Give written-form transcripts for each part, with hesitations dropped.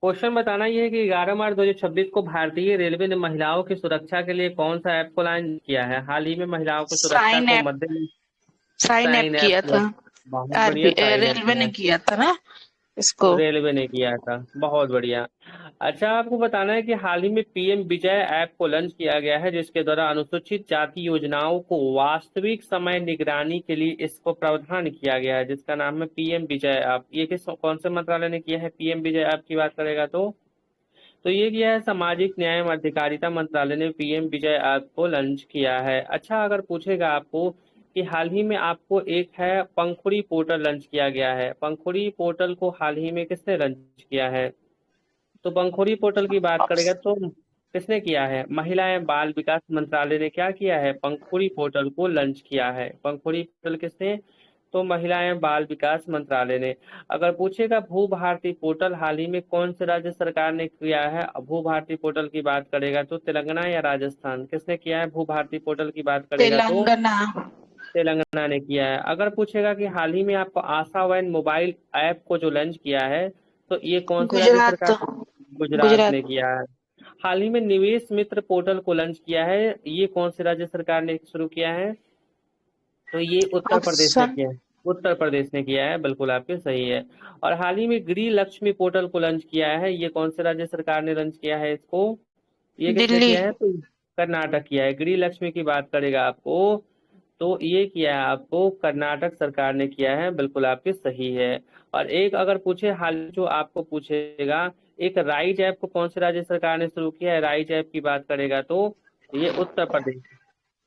Question बताना ये है कि 11 मार्च 2026 को भारतीय रेलवे ने महिलाओं की सुरक्षा के लिए कौन सा ऐप को लॉन्च किया है? हाल ही में महिलाओं की सुरक्षा साइन को ऐप। मद्देनजर साइन ऐप साइन ऐप किया किया। था। बहुत बढ़िया, आरबी साइन ऐप रेलवे किया ने है। किया था ना इसको। रेलवे ने किया था, बहुत बढ़िया। अच्छा, आपको बताना है कि हाल ही में पीएम विजय ऐप को लॉन्च किया गया है, जिसके द्वारा अनुसूचित जाति योजनाओं को वास्तविक समय निगरानी के लिए इसको प्रावधान किया गया है, जिसका नाम है पीएम विजय ऐप। ये किस कौन से मंत्रालय ने किया है पीएम विजय ऐप की बात करेगा तो ये किया है सामाजिक न्याय एवं अधिकारिता मंत्रालय ने पीएम विजय ऐप को लॉन्च किया है। अच्छा, अगर पूछेगा आपको कि हाल ही में आपको एक है पंखुड़ी पोर्टल लॉन्च किया गया है, पंखुड़ी पोर्टल को हाल ही में किसने लॉन्च किया है? तो पंखुड़ी पोर्टल की बात करेगा तो किसने किया है? महिला एवं बाल विकास मंत्रालय ने क्या किया है? पंखुड़ी पोर्टल को लॉन्च किया है। पंखुड़ी पोर्टल किसने? तो महिला एवं बाल विकास मंत्रालय ने। अगर पूछेगा भू भारती पोर्टल हाल ही में कौन से राज्य सरकार ने किया है? भू भारती पोर्टल की बात करेगा तो तेलंगाना या राजस्थान, किसने किया है भू भारती पोर्टल की बात करेगा तो तेलंगाना। तेलंगाना ने किया है। अगर पूछेगा कि हाल ही में आपको आशा वैन मोबाइल ऐप को जो लॉन्च किया है, तो ये कौन से राज्य गुजरात। सरकार? गुजरात गुजरात। ने किया है। हाल ही में निवेश मित्र पोर्टल को लॉन्च किया है, ये कौन से राज्य सरकार ने शुरू किया है? तो ये उत्तर प्रदेश ने ऑप्शन। किया है। उत्तर प्रदेश ने किया है, बिल्कुल आपके सही है। और हाल ही में गृह लक्ष्मी पोर्टल को लॉन्च किया है, ये कौन से राज्य सरकार ने लॉन्च किया है इसको? ये किसने दिल्ली। किया है? तो कर्नाटक किया है। गृह लक्ष्मी की बात करेगा आपको तो ये किया है आपको कर्नाटक सरकार ने किया है, बिल्कुल आपके सही है। और एक अगर पूछे हाल जो आपको पूछेगा, एक राइज ऐप को कौन से राज्य सरकार ने शुरू किया है? राइज ऐप की बात करेगा तो ये उत्तर प्रदेश।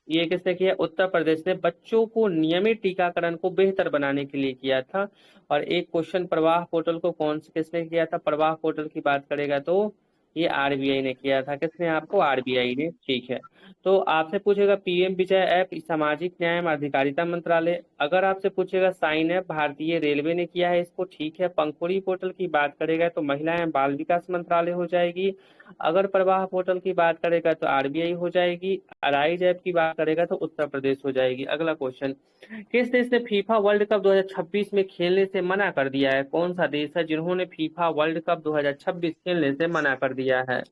ये किसने किया? उत्तर प्रदेश ने बच्चों को नियमित टीकाकरण को बेहतर बनाने के लिए किया था। और एक क्वेश्चन प्रवाह पोर्टल को कौन से किसने किया था? प्रवाह पोर्टल की बात करेगा तो ये आरबीआई ने किया था। किसने? आपको आरबीआई ने, ठीक है। तो आपसे पूछेगा पीएम विजय ऐप सामाजिक न्याय एवं अधिकारिता मंत्रालय। अगर आपसे पूछेगा साइन ऐप भारतीय रेलवे ने किया है इसको, ठीक है। पंखुड़ी पोर्टल की बात करेगा तो महिला एवं बाल विकास मंत्रालय हो जाएगी। अगर प्रवाह पोर्टल की बात करेगा तो आरबीआई हो जाएगी। राइज ऐप की बात करेगा तो उत्तर प्रदेश हो जाएगी। अगला क्वेश्चन, किस देश ने फीफा वर्ल्ड कप 2026 में खेलने से मना कर दिया है? कौन सा देश है जिन्होंने फीफा वर्ल्ड कप 2026 खेलने से मना कर दिया है?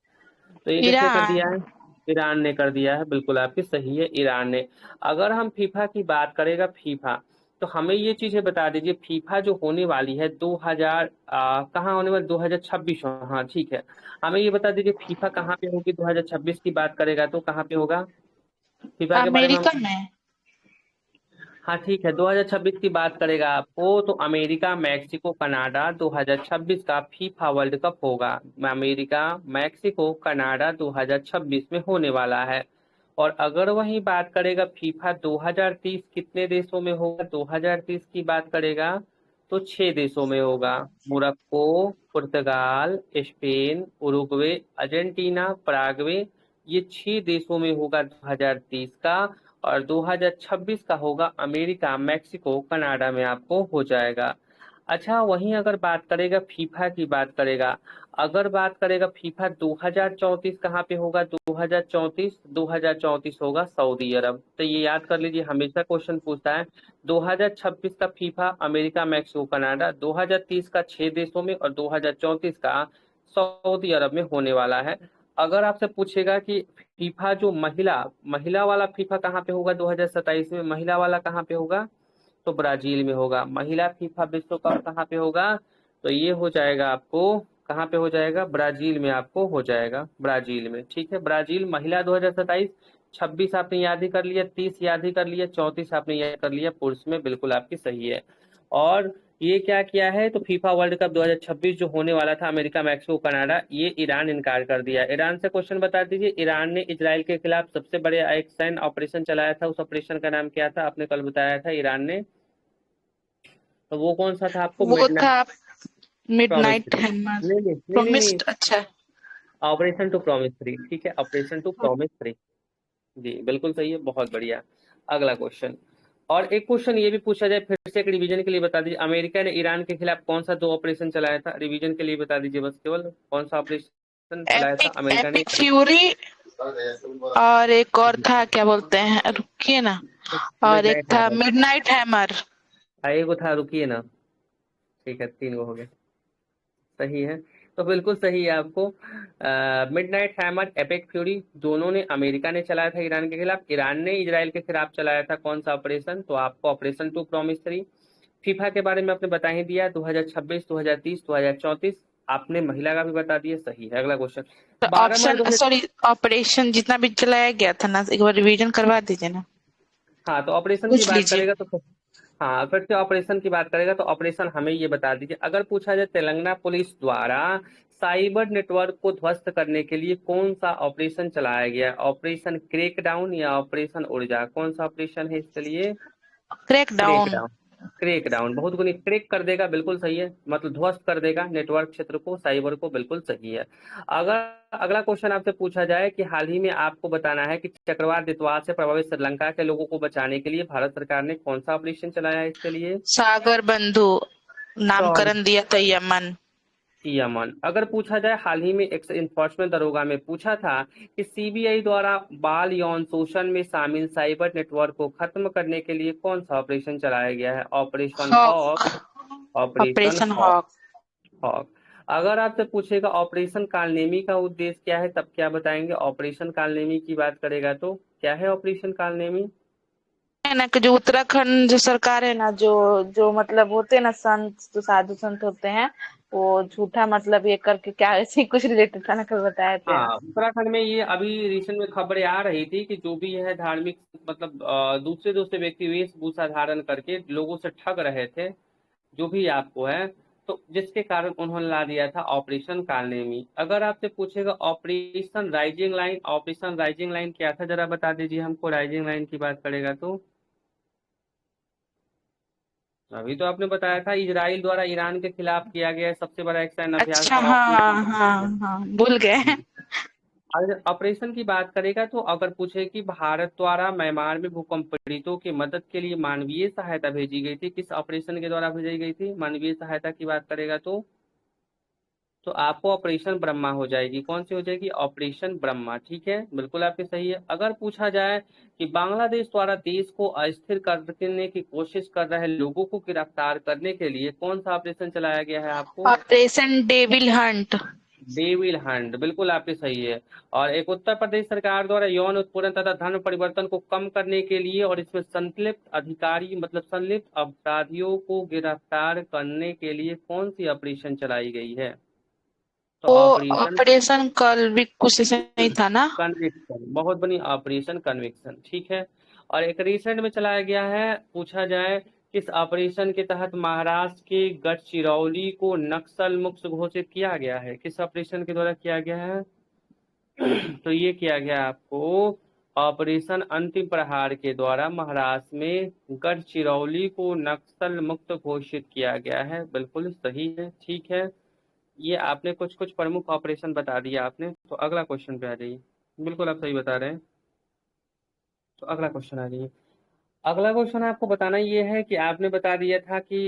तो ये किसने कर दिया ईरान। है? ईरान ने कर दिया है, बिल्कुल आपकी सही है, ईरान ने। अगर हम फीफा की बात करेगा फीफा, तो हमें ये चीजें बता दीजिए, फीफा जो होने वाली है 2000 कहाँ होने वाली? 2026। हाँ ठीक है। हमें ये बता दीजिए फीफा कहाँ पे होगी? 2026 की बात करेगा तो कहाँ पे होगा? फीफा के बारे में हम। अमेरिका में। हाँ ठीक है, 2026 की बात करेगा आपको तो अमेरिका, मैक्सिको, कनाडा 2026 का फीफा वर्ल्ड कप होगा। अमेरिका, मैक्सिको, कनाडा 2026 में होने वाला है। और अगर वही बात करेगा फीफा 2030 कितने देशों में होगा? 2030 की बात करेगा तो 6 देशों में होगा। मोरक्को, पुर्तगाल, स्पेन, उरुग्वे, अर्जेंटीना, पराग्वे, ये 6 देशों में होगा 2030 का। और 2026 का होगा अमेरिका, मैक्सिको, कनाडा में आपको हो जाएगा। अच्छा, वहीं अगर बात करेगा फीफा की बात करेगा, अगर बात करेगा फीफा 2034 कहाँ पे होगा? 2034 होगा सऊदी अरब। तो ये याद कर लीजिए, हमेशा क्वेश्चन पूछता है। 2026 का फीफा अमेरिका, मैक्सिको, कनाडा, 2030 का 6 देशों में, और 2034 का सऊदी अरब में होने वाला है। अगर आपसे पूछेगा कि फीफा जो महिला महिला वाला फीफा कहाँ पे होगा? 2027 में महिला वाला कहाँ पे होगा? तो ब्राजील में होगा। महिला फीफा विश्व कप कहाँ पे होगा? तो ये हो जाएगा आपको, कहाँ पे हो जाएगा? ब्राजील में आपको हो जाएगा, ब्राजील में, ठीक है। ब्राजील महिला 2027। 26 आपने याद ही कर लिया, 30 याद ही कर लिया, 34 आपने याद कर लिया पुरुष में, बिल्कुल आपकी सही है। और ये क्या किया है? तो फीफा वर्ल्ड कप 2026 जो होने वाला था अमेरिका, मैक्सिको, कनाडा, ये ईरान इनकार कर दिया। ईरान से क्वेश्चन बता दीजिए, ईरान ने इजराइल के खिलाफ सबसे बड़े एक सैन्य ऑपरेशन चलाया था, उस ऑपरेशन का नाम क्या था? आपने कल बताया था ईरान ने। तो वो कौन सा था? आपको वो मिडनाइट था प्रॉमिस मिडनाइट थ्री। हैमर। नहीं नहीं नहीं नहीं नहीं, प्रोमिस्ड। अच्छा। ऑपरेशन टू प्रॉमिस थ्री, ठीक है, ऑपरेशन टू प्रॉमिस थ्री। जी बिल्कुल सही है, बहुत बढ़िया। अगला क्वेश्चन, और एक क्वेश्चन ये भी पूछा जाए, फिर से एक रिवीजन के लिए बता दीजिए, अमेरिका ने ईरान के खिलाफ कौन सा 2 ऑपरेशन चलाया था? रिवीजन के लिए बता दीजिए बस, केवल कौन सा ऑपरेशन चलाया था एपिक अमेरिका ने? Epic fury. और एक और था, क्या बोलते हैं, रुकिए ना। और एक मिडनाइट था हैमर। Midnight hammer. एक वो था, रुकिए ना। ठीक है, 3 गो हो गए, सही है। तो बिल्कुल सही है आपको। मिडनाइट हैमर, एपेक फ्यूरी दोनों ने अमेरिका ने चलाया था ईरान के खिलाफ। ईरान ने इजराइल के खिलाफ चलाया था कौन सा ऑपरेशन? तो आपको ऑपरेशन टू प्रॉमिस 3। फीफा के बारे में आपने बता ही दिया, 2026, 2030, 2034। आपने महिला का भी बता दिया, सही है। अगला क्वेश्चन, तो 12 मार्च ऑप्शन 2000। सॉरी, ऑपरेशन जितना भी चलाया गया था ना, एक बार रिवीजन करवा दीजिए ना। हाँ, तो ऑपरेशन की पूछ बात लीजिए। करेगा तो हाँ, फिर से ऑपरेशन की बात करेगा तो ऑपरेशन हमें ये बता दीजिए, अगर पूछा जाए तेलंगाना पुलिस द्वारा साइबर नेटवर्क को ध्वस्त करने के लिए कौन सा ऑपरेशन चलाया गया? ऑपरेशन क्रैकडाउन या ऑपरेशन ऊर्जा? कौन सा ऑपरेशन है इसके लिए? क्रैकडाउन। क्रैकडाउन। क्रैकडाउन बहुत गुनी, क्रैक कर देगा, बिल्कुल सही है, मतलब ध्वस्त कर देगा नेटवर्क क्षेत्र को, साइबर को, बिल्कुल सही है। अगर अगला क्वेश्चन आपसे पूछा जाए कि हाल ही में आपको बताना है कि चक्रवात दितवार से प्रभावित श्रीलंका के लोगों को बचाने के लिए भारत सरकार ने कौन सा ऑपरेशन चलाया है इसके लिए? सागर बंधु, तो नामकरण दिया था यमन। यमन। अगर पूछा जाए हाल ही में एक्स इन्फोर्समेंट दरोगा में पूछा था कि सीबीआई द्वारा बाल यौन शोषण में शामिल साइबर नेटवर्क को खत्म करने के लिए कौन सा ऑपरेशन चलाया गया है? Operation Hawk. Hawk. Operation operation Hawk. Hawk. Hawk. अगर आपसे पूछेगा ऑपरेशन कालनेमी का उद्देश्य क्या है, तब क्या बताएंगे? ऑपरेशन कालनेमी की बात करेगा तो क्या है ऑपरेशन कालनेमी? है ना कि जो उत्तराखंड जो सरकार है ना, जो जो मतलब होते हैं ना संत, जो साधु संत होते हैं, वो झूठा मतलब ये करके क्या ऐसे ही कुछ रिलेटेड था ना, कल बताए थे। हाँ, उत्तराखंड में ये अभी रिसेंट में खबरें आ रही थी कि जो भी है धार्मिक, मतलब दूसरे दूसरे व्यक्ति वेशभूषा धारण करके लोगों से ठग रहे थे, जो भी आपको है, तो जिसके कारण उन्होंने ला दिया था ऑपरेशन कालनेमी। अगर आपसे पूछेगा operation rising line, operation rising line क्या था, जरा बता दीजिए हमको, राइजिंग लाइन की बात करेगा तो। अभी तो आपने बताया था इजराइल द्वारा ईरान के खिलाफ किया गया सबसे बड़ा एक सैन्य अभ्यास अच्छा, था हाँ ऑपरेशन। हाँ हाँ, भूल गए। अगर ऑपरेशन की बात करेगा तो अगर पूछे कि भारत द्वारा म्यांमार में भूकंप पीड़ितों की मदद के लिए मानवीय सहायता भेजी गई थी, किस ऑपरेशन के द्वारा भेजी गई थी मानवीय सहायता की बात करेगा तो आपको ऑपरेशन ब्रह्मा हो जाएगी। कौन सी हो जाएगी? ऑपरेशन ब्रह्मा, ठीक है, बिल्कुल आपके सही है। अगर पूछा जाए कि बांग्लादेश द्वारा देश को अस्थिर करने की कोशिश कर रहे लोगों को गिरफ्तार करने के लिए कौन सा ऑपरेशन चलाया गया है आपको? Operation devil Hunt. Devil Hunt, बिल्कुल आपके सही है। और एक उत्तर प्रदेश सरकार द्वारा यौन उत्पीड़न तथा धर्म परिवर्तन को कम करने के लिए और इसमें संलिप्त अधिकारी मतलब संलिप्त अपराधियों को गिरफ्तार करने के लिए कौन सी ऑपरेशन चलाई गई है? तो वो ऑपरेशन ऑपरेशन कल भी कुछ ऐसा नहीं था ना। कन्विक्शन, बहुत बड़ी ऑपरेशन कन्विक्शन, ठीक है। और एक रिसेंट में चलाया गया है, पूछा जाए किस ऑपरेशन के तहत महाराष्ट्र के गढ़चिरौली को नक्सल मुक्त घोषित किया गया है? किस ऑपरेशन के द्वारा किया गया है? तो ये किया गया आपको ऑपरेशन अंतिम प्रहार के द्वारा महाराष्ट्र में गढ़चिरौली को नक्सल मुक्त घोषित किया गया है, बिल्कुल सही है, ठीक है। ये आपने कुछ कुछ प्रमुख ऑपरेशन बता दिया आपने, तो अगला क्वेश्चन पे आ जाइए। बिल्कुल आप सही बता रहे हैं, तो अगला क्वेश्चन आ जाइए। अगला क्वेश्चन आपको बताना ये है कि आपने बता दिया था कि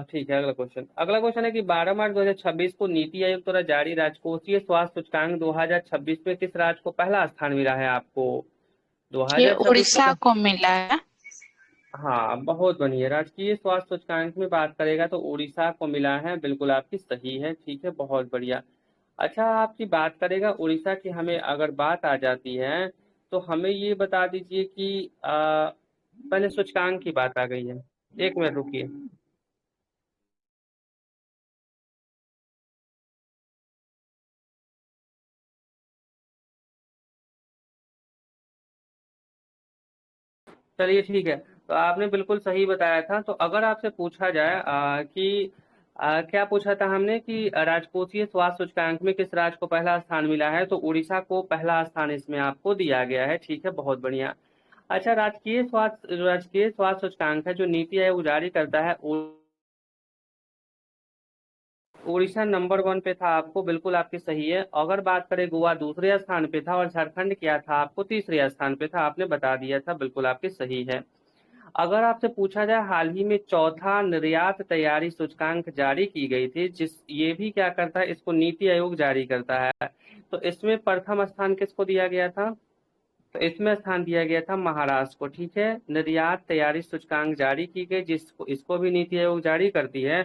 ठीक है, अगला क्वेश्चन है कि 12 मार्च 2026 को नीति आयोग द्वारा जारी राजकोषीय स्वास्थ्य सूचकांक 2026 में किस राज्य को पहला स्थान मिला है आपको? ये 2026 उड़ीसा को। को मिला है। हाँ, बहुत बढ़िया, राजकीय स्वास्थ्य सूचकांक में बात करेगा तो उड़ीसा को मिला है, बिल्कुल आपकी सही है, ठीक है, बहुत बढ़िया। अच्छा, आपकी बात करेगा उड़ीसा की, हमें अगर बात आ जाती है तो हमें ये बता दीजिए कि पहले सूचकांक की बात आ गई है, एक मिनट रुकिए। चलिए ठीक है, तो आपने बिल्कुल सही बताया था। तो अगर आपसे पूछा जाए कि क्या पूछा था हमने कि राजकोषीय स्वास्थ्य सूचकांक में किस राज्य को पहला स्थान मिला है, तो उड़ीसा को पहला स्थान इसमें आपको दिया गया है, ठीक है, बहुत बढ़िया। अच्छा, राजकीय स्वास्थ्य सूचकांक है जो नीति आयोग जारी करता है, उड़ीसा नंबर 1 पे था आपको, बिल्कुल आपकी सही है। अगर बात करें गोवा दूसरे स्थान पे था और झारखंड क्या था आपको तीसरे स्थान पे था, आपने बता दिया था, बिल्कुल आपकी सही है। अगर आपसे पूछा जाए हाल ही में चौथा निर्यात तैयारी सूचकांक जारी की गई थी, जिस ये भी क्या करता है, इसको नीति आयोग जारी करता है, तो इसमें प्रथम स्थान किसको दिया गया था? तो इसमें स्थान दिया गया था महाराष्ट्र को, ठीक है। निर्यात तैयारी सूचकांक जारी की गई, जिसको इसको भी नीति आयोग जारी करती है,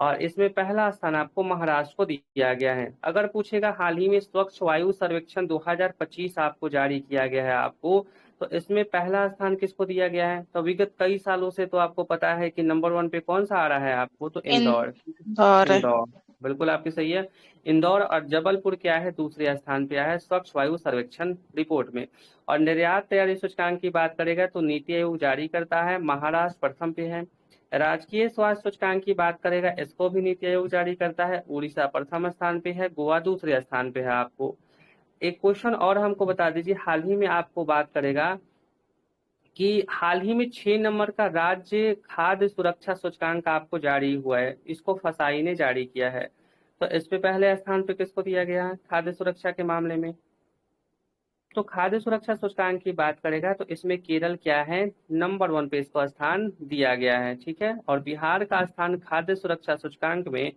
और इसमें पहला स्थान आपको महाराष्ट्र को दिया गया है। अगर पूछेगा हाल ही में स्वच्छ वायु सर्वेक्षण 2025 आपको जारी किया गया है आपको, तो इसमें पहला स्थान किसको दिया गया है? तो विगत कई सालों से तो आपको पता है कि नंबर 1 पे कौन सा आ रहा है आपको, तो इंदौर। इंदौर। इंदौर बिल्कुल आपकी सही है। इंदौर और जबलपुर क्या है, दूसरे स्थान पे आया है स्वच्छ वायु सर्वेक्षण रिपोर्ट में। और निर्यात तैयारी सूचकांक की बात करेगा तो नीति आयोग जारी करता है, महाराष्ट्र प्रथम पे है। राजकीय स्वास्थ्य सूचकांक की बात करेगा, इसको भी नीति आयोग जारी करता है, उड़ीसा प्रथम स्थान पे है, गोवा दूसरे स्थान पे है आपको। एक क्वेश्चन और हमको बता दीजिए, हाल ही में आपको बात करेगा कि हाल ही में 6 नंबर का राज्य खाद्य सुरक्षा सूचकांक आपको जारी हुआ है, इसको फसाई ने जारी किया है। तो इस पे पहले स्थान पे किसको दिया गया है खाद्य सुरक्षा के मामले में? तो खाद्य सुरक्षा सूचकांक की बात करेगा तो इसमें केरल क्या है, नंबर 1 पे इसको स्थान दिया गया है, ठीक है। और बिहार का स्थान खाद्य सुरक्षा सूचकांक में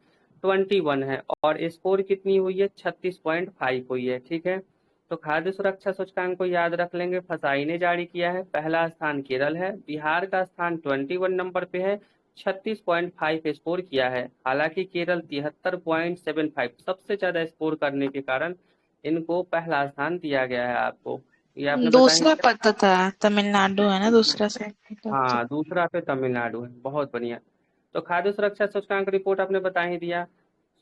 21 है और स्कोर कितनी हुई है, 36.5 हुई है, ठीक है। तो खाद्य सुरक्षा सूचकांक को याद रख लेंगे, फसाई ने जारी किया है, पहला स्थान केरल है, बिहार का स्थान 21 नंबर पे है, 36.5 स्कोर किया है। हालांकि केरल 73.75 सबसे ज्यादा स्कोर करने के कारण इनको पहला स्थान दिया गया है आपको, ये आपने बता ही दूसरा दिया। पता था तमिलनाडु है ना, दूसरा से। हाँ दूसरा पे तमिलनाडु है, बहुत बढ़िया। तो खाद्य सुरक्षा सूचकांक रिपोर्ट आपने बता ही दिया,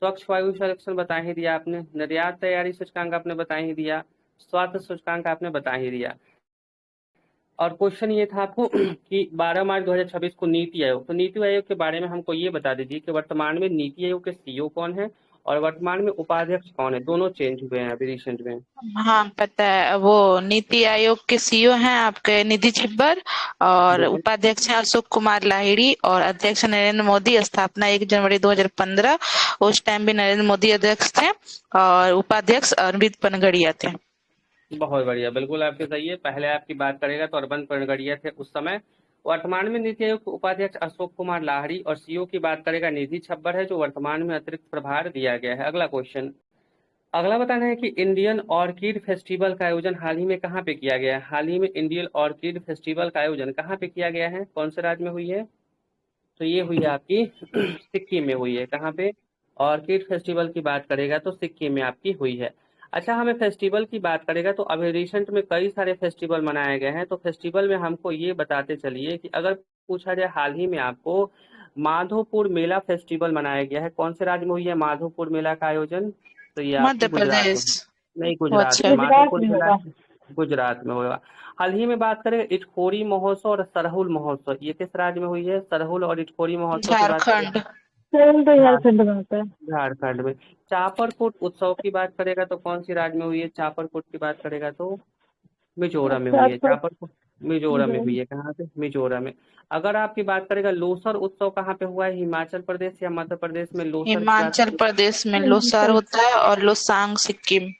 स्वच्छ वायु सर्वेक्षण बता ही दिया आपने, निर्यात तैयारी सूचकांक आपने बता ही दिया, स्वास्थ्य सूचकांक आपने बता ही दिया। और क्वेश्चन ये था आपको कि 12 मार्च 2026 को नीति आयोग, तो नीति आयोग के बारे में हमको ये बता दीजिए कि वर्तमान में नीति आयोग के सीईओ कौन है और वर्तमान में उपाध्यक्ष कौन है, दोनों चेंज हुए हैं अभी रिसेंट में। हाँ पता है, वो नीति आयोग के सीईओ हैं आपके निधि छिब्बर, और बिल्कुल उपाध्यक्ष हैं अशोक कुमार लाहिड़ी, और अध्यक्ष नरेंद्र मोदी। स्थापना 1 जनवरी 2015, उस टाइम भी नरेंद्र मोदी अध्यक्ष थे, और उपाध्यक्ष अरविंद पनगड़िया थे। बहुत बढ़िया, बिल्कुल आपके सही है। पहले आपकी बात करेगा तो अरविंद पनगड़िया थे उस समय। वर्तमान में नीति आयोग के उपाध्यक्ष अशोक कुमार लाहिड़ी और सीईओ की बात करेगा निधि छब्बर है, जो वर्तमान में अतिरिक्त प्रभार दिया गया है। अगला क्वेश्चन, अगला बताना है कि इंडियन ऑर्किड फेस्टिवल का आयोजन हाल ही में कहाँ पे किया गया है? हाल ही में इंडियन ऑर्किड फेस्टिवल का आयोजन कहाँ पे किया गया है, कौन से राज्य में हुई है? तो ये हुई है आपकी सिक्किम में हुई है। कहाँ पे? ऑर्किड फेस्टिवल की बात करेगा तो सिक्किम में आपकी हुई है। अच्छा, हमें फेस्टिवल की बात करेगा तो अभी रिसेंट में कई सारे फेस्टिवल मनाए गए हैं, तो फेस्टिवल में हमको ये बताते चलिए कि अगर पूछा जाए हाल ही में आपको माधोपुर मेला फेस्टिवल मनाया गया है, कौन से राज्य में हुई है माधोपुर मेला का आयोजन? तो ये आपकी मध्य गुजरात में। प्रदेश। नहीं, वो गुजरात में अच्छा। गुजरात माधोपुर में मेला, होगा। गुजरात में होगा। हाल ही में बात करें इटखोरी महोत्सव और सरहुल महोत्सव, ये किस राज्य में हुई है? सरहुल और इटखोरी महोत्सव की बात करें, झारखंड। केरल तो झार झारखंड में होता है। झारखंड में। चापरकूट उत्सव की बात करेगा तो कौन सी राज्य में हुई है? चापरकूट की बात करेगा तो मिजोरम में अच्छा हुई है अच्छा। चापरकूट। मिजोरम में हुई है, कहाँ पे? मिजोरम में। अगर आपकी बात करेगा लोसर उत्सव कहाँ पे हुआ है, हिमाचल प्रदेश या मध्य प्रदेश में लोसर की बात हिमाचल करें? प्रदेश में लोसार होता है, और लोसांग सिक्किम।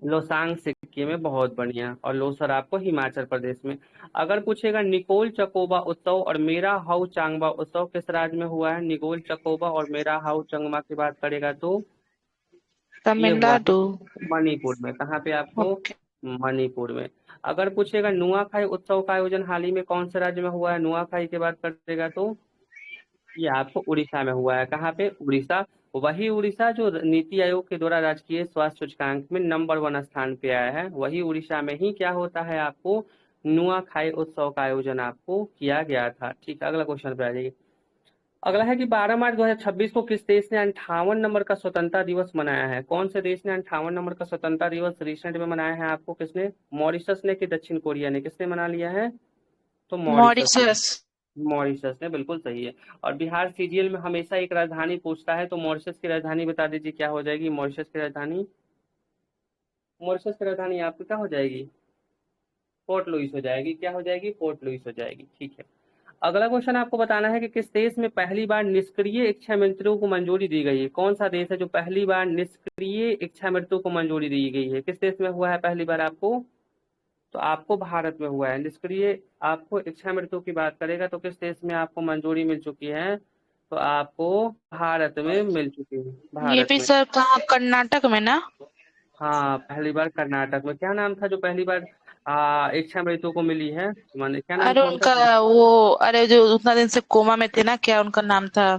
लोसांग सिक्किम में, बहुत बढ़िया। और लोसर आपको हिमाचल प्रदेश में। अगर पूछेगा निकोल चकोबा उत्सव और मेरा हाउ चांगबा उत्सव किस राज्य में हुआ है? निकोल चकोबा और मेरा हाउ चांगबा की बात करेगा तो ये हुआ है तमिलनाडु। मणिपुर में। कहाँ पे आपको? ओके। मणिपुर में। अगर पूछेगा नुआखाई उत्सव का आयोजन हाल ही में कौन से राज्य में हुआ है? नुआखाई की बात करेगा तो ये आपको उड़ीसा में हुआ है। कहाँ पे? उड़ीसा। वही उड़ीसा जो नीति आयोग के द्वारा राजकीय स्वास्थ्य सूचकांक में नंबर 1 स्थान पे आया है, वही उड़ीसा में ही क्या होता है आपको नुआखाई उत्सव का आयोजन आपको किया गया था। ठीक है, अगला क्वेश्चन पे आ जाइए। अगला है कि 12 मार्च 2026 को किस देश ने 58 नंबर का स्वतंत्रता दिवस मनाया है? कौन से देश ने 58 नंबर का स्वतंत्रता दिवस रिसेंट में मनाया है आपको? किसने? मॉरिशस ने कि दक्षिण कोरिया ने, किसने मना लिया है? तो मॉरिशस ने। मॉरिशस। मॉरिशस ने, बिल्कुल सही है। और बिहार सीजीएल में हमेशा एक राजधानी पूछता है, तो मॉरिशस की राजधानी बता दीजिए क्या हो जाएगी मॉरिशस की राजधानी? मॉरिशस की राजधानी आपकी क्या हो जाएगी? पोर्ट लुइस हो जाएगी। क्या हो जाएगी? पोर्ट लुइस हो जाएगी, ठीक है। अगला क्वेश्चन आपको बताना है कि किस देश में पहली बार निष्क्रिय इच्छा मृत्यु को मंजूरी दी गई है? कौन सा देश है जो पहली बार निष्क्रिय इच्छा मृत्यु को मंजूरी दी गई है? किस देश में हुआ है पहली बार आपको? तो आपको भारत में हुआ है निष्क्रिय। आपको इच्छा मृत्यु की बात करेगा तो किस देश में आपको मंजूरी मिल चुकी है? तो आपको भारत में मिल चुकी है, ये भारत भी में। सर कहाँ, कर्नाटक में ना? हाँ, पहली बार कर्नाटक में। क्या नाम था जो पहली बार इच्छा मृत्यु को मिली है? माने क्या नाम अरे था उनका? उनका वो, अरे जो उतना दिन से कोमा में थे ना, क्या उनका नाम था?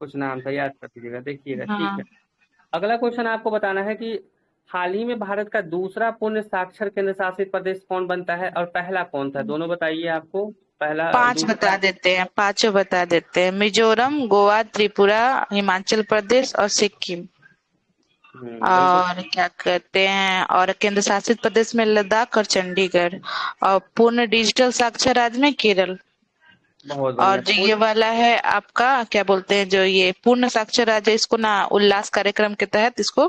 कुछ नाम था, याद कर लीजिएगा, देखिएगा, ठीक हाँ। है। अगला क्वेश्चन आपको बताना है कि हाल ही में भारत का दूसरा पूर्ण साक्षर केंद्र शासित प्रदेश कौन बनता है और पहला कौन था, दोनों बताइए आपको, पहला पांच दूसरा। बता देते हैं, पांचों बता देते हैं। मिजोरम, गोवा, त्रिपुरा, हिमाचल प्रदेश और सिक्किम। बिल्कुल और क्या कहते हैं, और केंद्र शासित प्रदेश में लद्दाख और चंडीगढ़। और पूर्ण डिजिटल साक्षर राज्य में केरल। बहुत और बढ़िया। जो ये वाला है आपका क्या बोलते हैं, जो ये पूर्ण साक्षर राज्य, इसको ना उल्लास कार्यक्रम के तहत इसको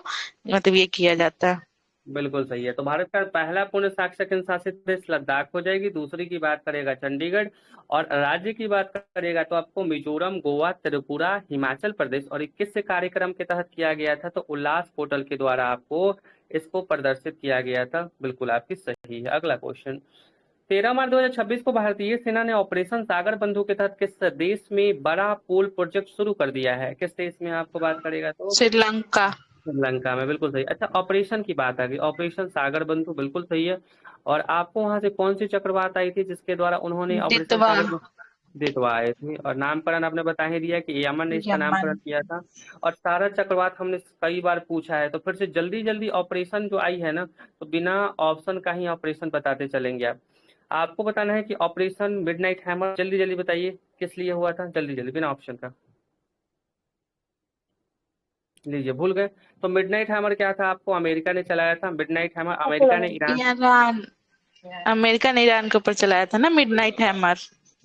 मतलब ये किया जाता है। बिल्कुल सही है। तो भारत का पहला पूर्ण साक्षर केंद्र शासित प्रदेश लद्दाख हो जाएगी, दूसरी की बात करेगा चंडीगढ़, और राज्य की बात करेगा तो आपको मिजोरम, गोवा, त्रिपुरा, हिमाचल प्रदेश। और 21 से कार्यक्रम के तहत किया गया था, तो उल्लास पोर्टल के द्वारा आपको इसको प्रदर्शित किया गया था। बिल्कुल आपकी सही है। अगला क्वेश्चन, 13 मार्च 2026 को भारतीय सेना ने ऑपरेशन सागर बंधु के तहत किस देश में बड़ा पुल प्रोजेक्ट शुरू कर दिया है, किस देश में आपको बात करेगा तो श्रीलंका। श्रीलंका में। बिल्कुल सही। अच्छा, ऑपरेशन की बात आ गई, ऑपरेशन सागर बंधु, बिल्कुल सही है। और आपको वहां से कौन सी चक्रवात आई थी जिसके द्वारा उन्होंने ऑपरेशन दितवा। सागर बंधु, दितवा आए थे। और नामकरण आपने बता ही दिया कि यमन ने इसका यमन। नामकरण किया था। और सारा चक्रवात हमने कई बार पूछा है, तो फिर से जल्दी जल्दी ऑपरेशन जो आई है ना, तो बिना ऑप्शन का ही ऑपरेशन बताते चलेंगे आप। आपको बताना है कि ऑपरेशन मिडनाइट हैमर, जल्दी जल्दी बताइए किस लिए हुआ था, जल्दी जल्दी बिना ऑप्शन का। लीजिए, भूल गए। तो मिडनाइट हैमर क्या था, आपको अमेरिका ने चलाया था। मिडनाइट हैमर अमेरिका ने ईरान, ईरान। अमेरिका ने ईरान के ऊपर चलाया था ना मिडनाइट हैमर।